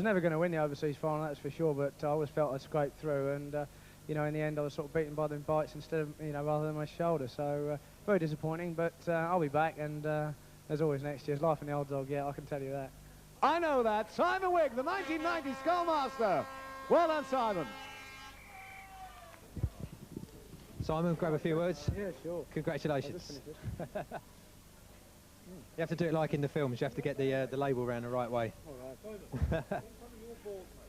S7: never going to win the overseas final, that's for sure, but I always felt I scraped through, and you know, in the end I was sort of beaten by the bites instead of, you know, rather than my shoulder, so very disappointing, but I'll be back, and as always next year's life in the old dog, yeah, I can tell you that.
S8: I know that. Simon Wigg, the 1990 SKOL Master. Well done, Simon.
S1: Simon, grab a few words.
S7: Yeah, sure.
S1: Congratulations. You have to do it like in the films. You have to get the label round the right way.
S7: All right.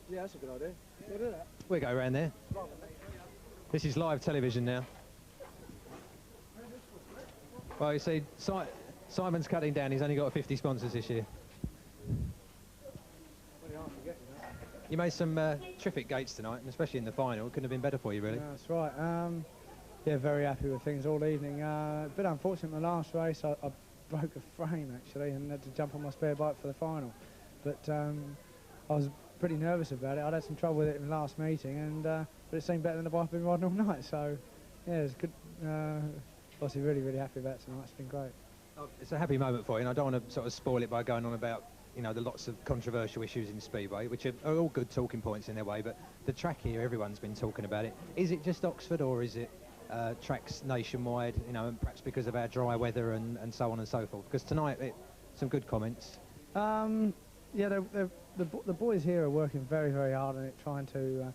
S7: Yeah, that's a good idea. We'll do that.
S1: We'll go around there. This is live television now. Well, you see, Simon's cutting down. He's only got 50 sponsors this year. You made some terrific gates tonight, and especially in the final. Couldn't have been better for you, really.
S7: That's right. Yeah, very happy with things all evening. A bit unfortunate in the last race. I broke a frame, actually, and had to jump on my spare bike for the final. But I was pretty nervous about it. I'd had some trouble with it in the last meeting, and but it seemed better than the bike I've been riding all night. So, yeah, it was good. Obviously, really happy about it tonight. It's been great.
S1: Oh, it's a happy moment for you, and I don't want to sort of spoil it by going on about, you know, the lots of controversial issues in Speedway, which are all good talking points in their way, but the track here, everyone's been talking about it. Is it just Oxford, or is it tracks nationwide, you know, and perhaps because of our dry weather and so on and so forth? Because tonight, some good comments.
S7: Yeah, the boys here are working very hard on it, trying to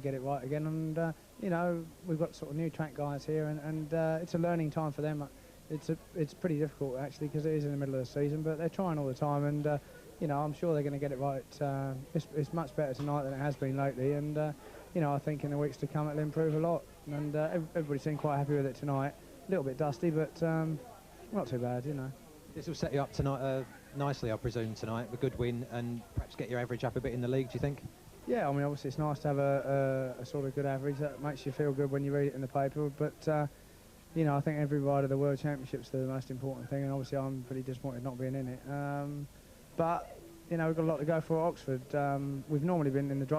S7: get it right again, and you know, we've got sort of new track guys here, and it's a learning time for them. It's pretty difficult, actually, because it is in the middle of the season, but they're trying all the time, and you know, I'm sure they're going to get it right. It's much better tonight than it has been lately, and you know, I think in the weeks to come it'll improve a lot, and everybody seemed quite happy with it tonight. A little bit dusty, but not too bad, you know.
S1: This will set you up tonight nicely, I presume, tonight, a good win, and perhaps get your average up a bit in the league, do you think?
S7: Yeah, I mean, obviously it's nice to have a sort of good average. That makes you feel good when you read it in the paper, but you know, I think every rider of the World Championships is the most important thing, and obviously I'm pretty disappointed not being in it. But, you know, we've got a lot to go for at Oxford. We've normally been in the drive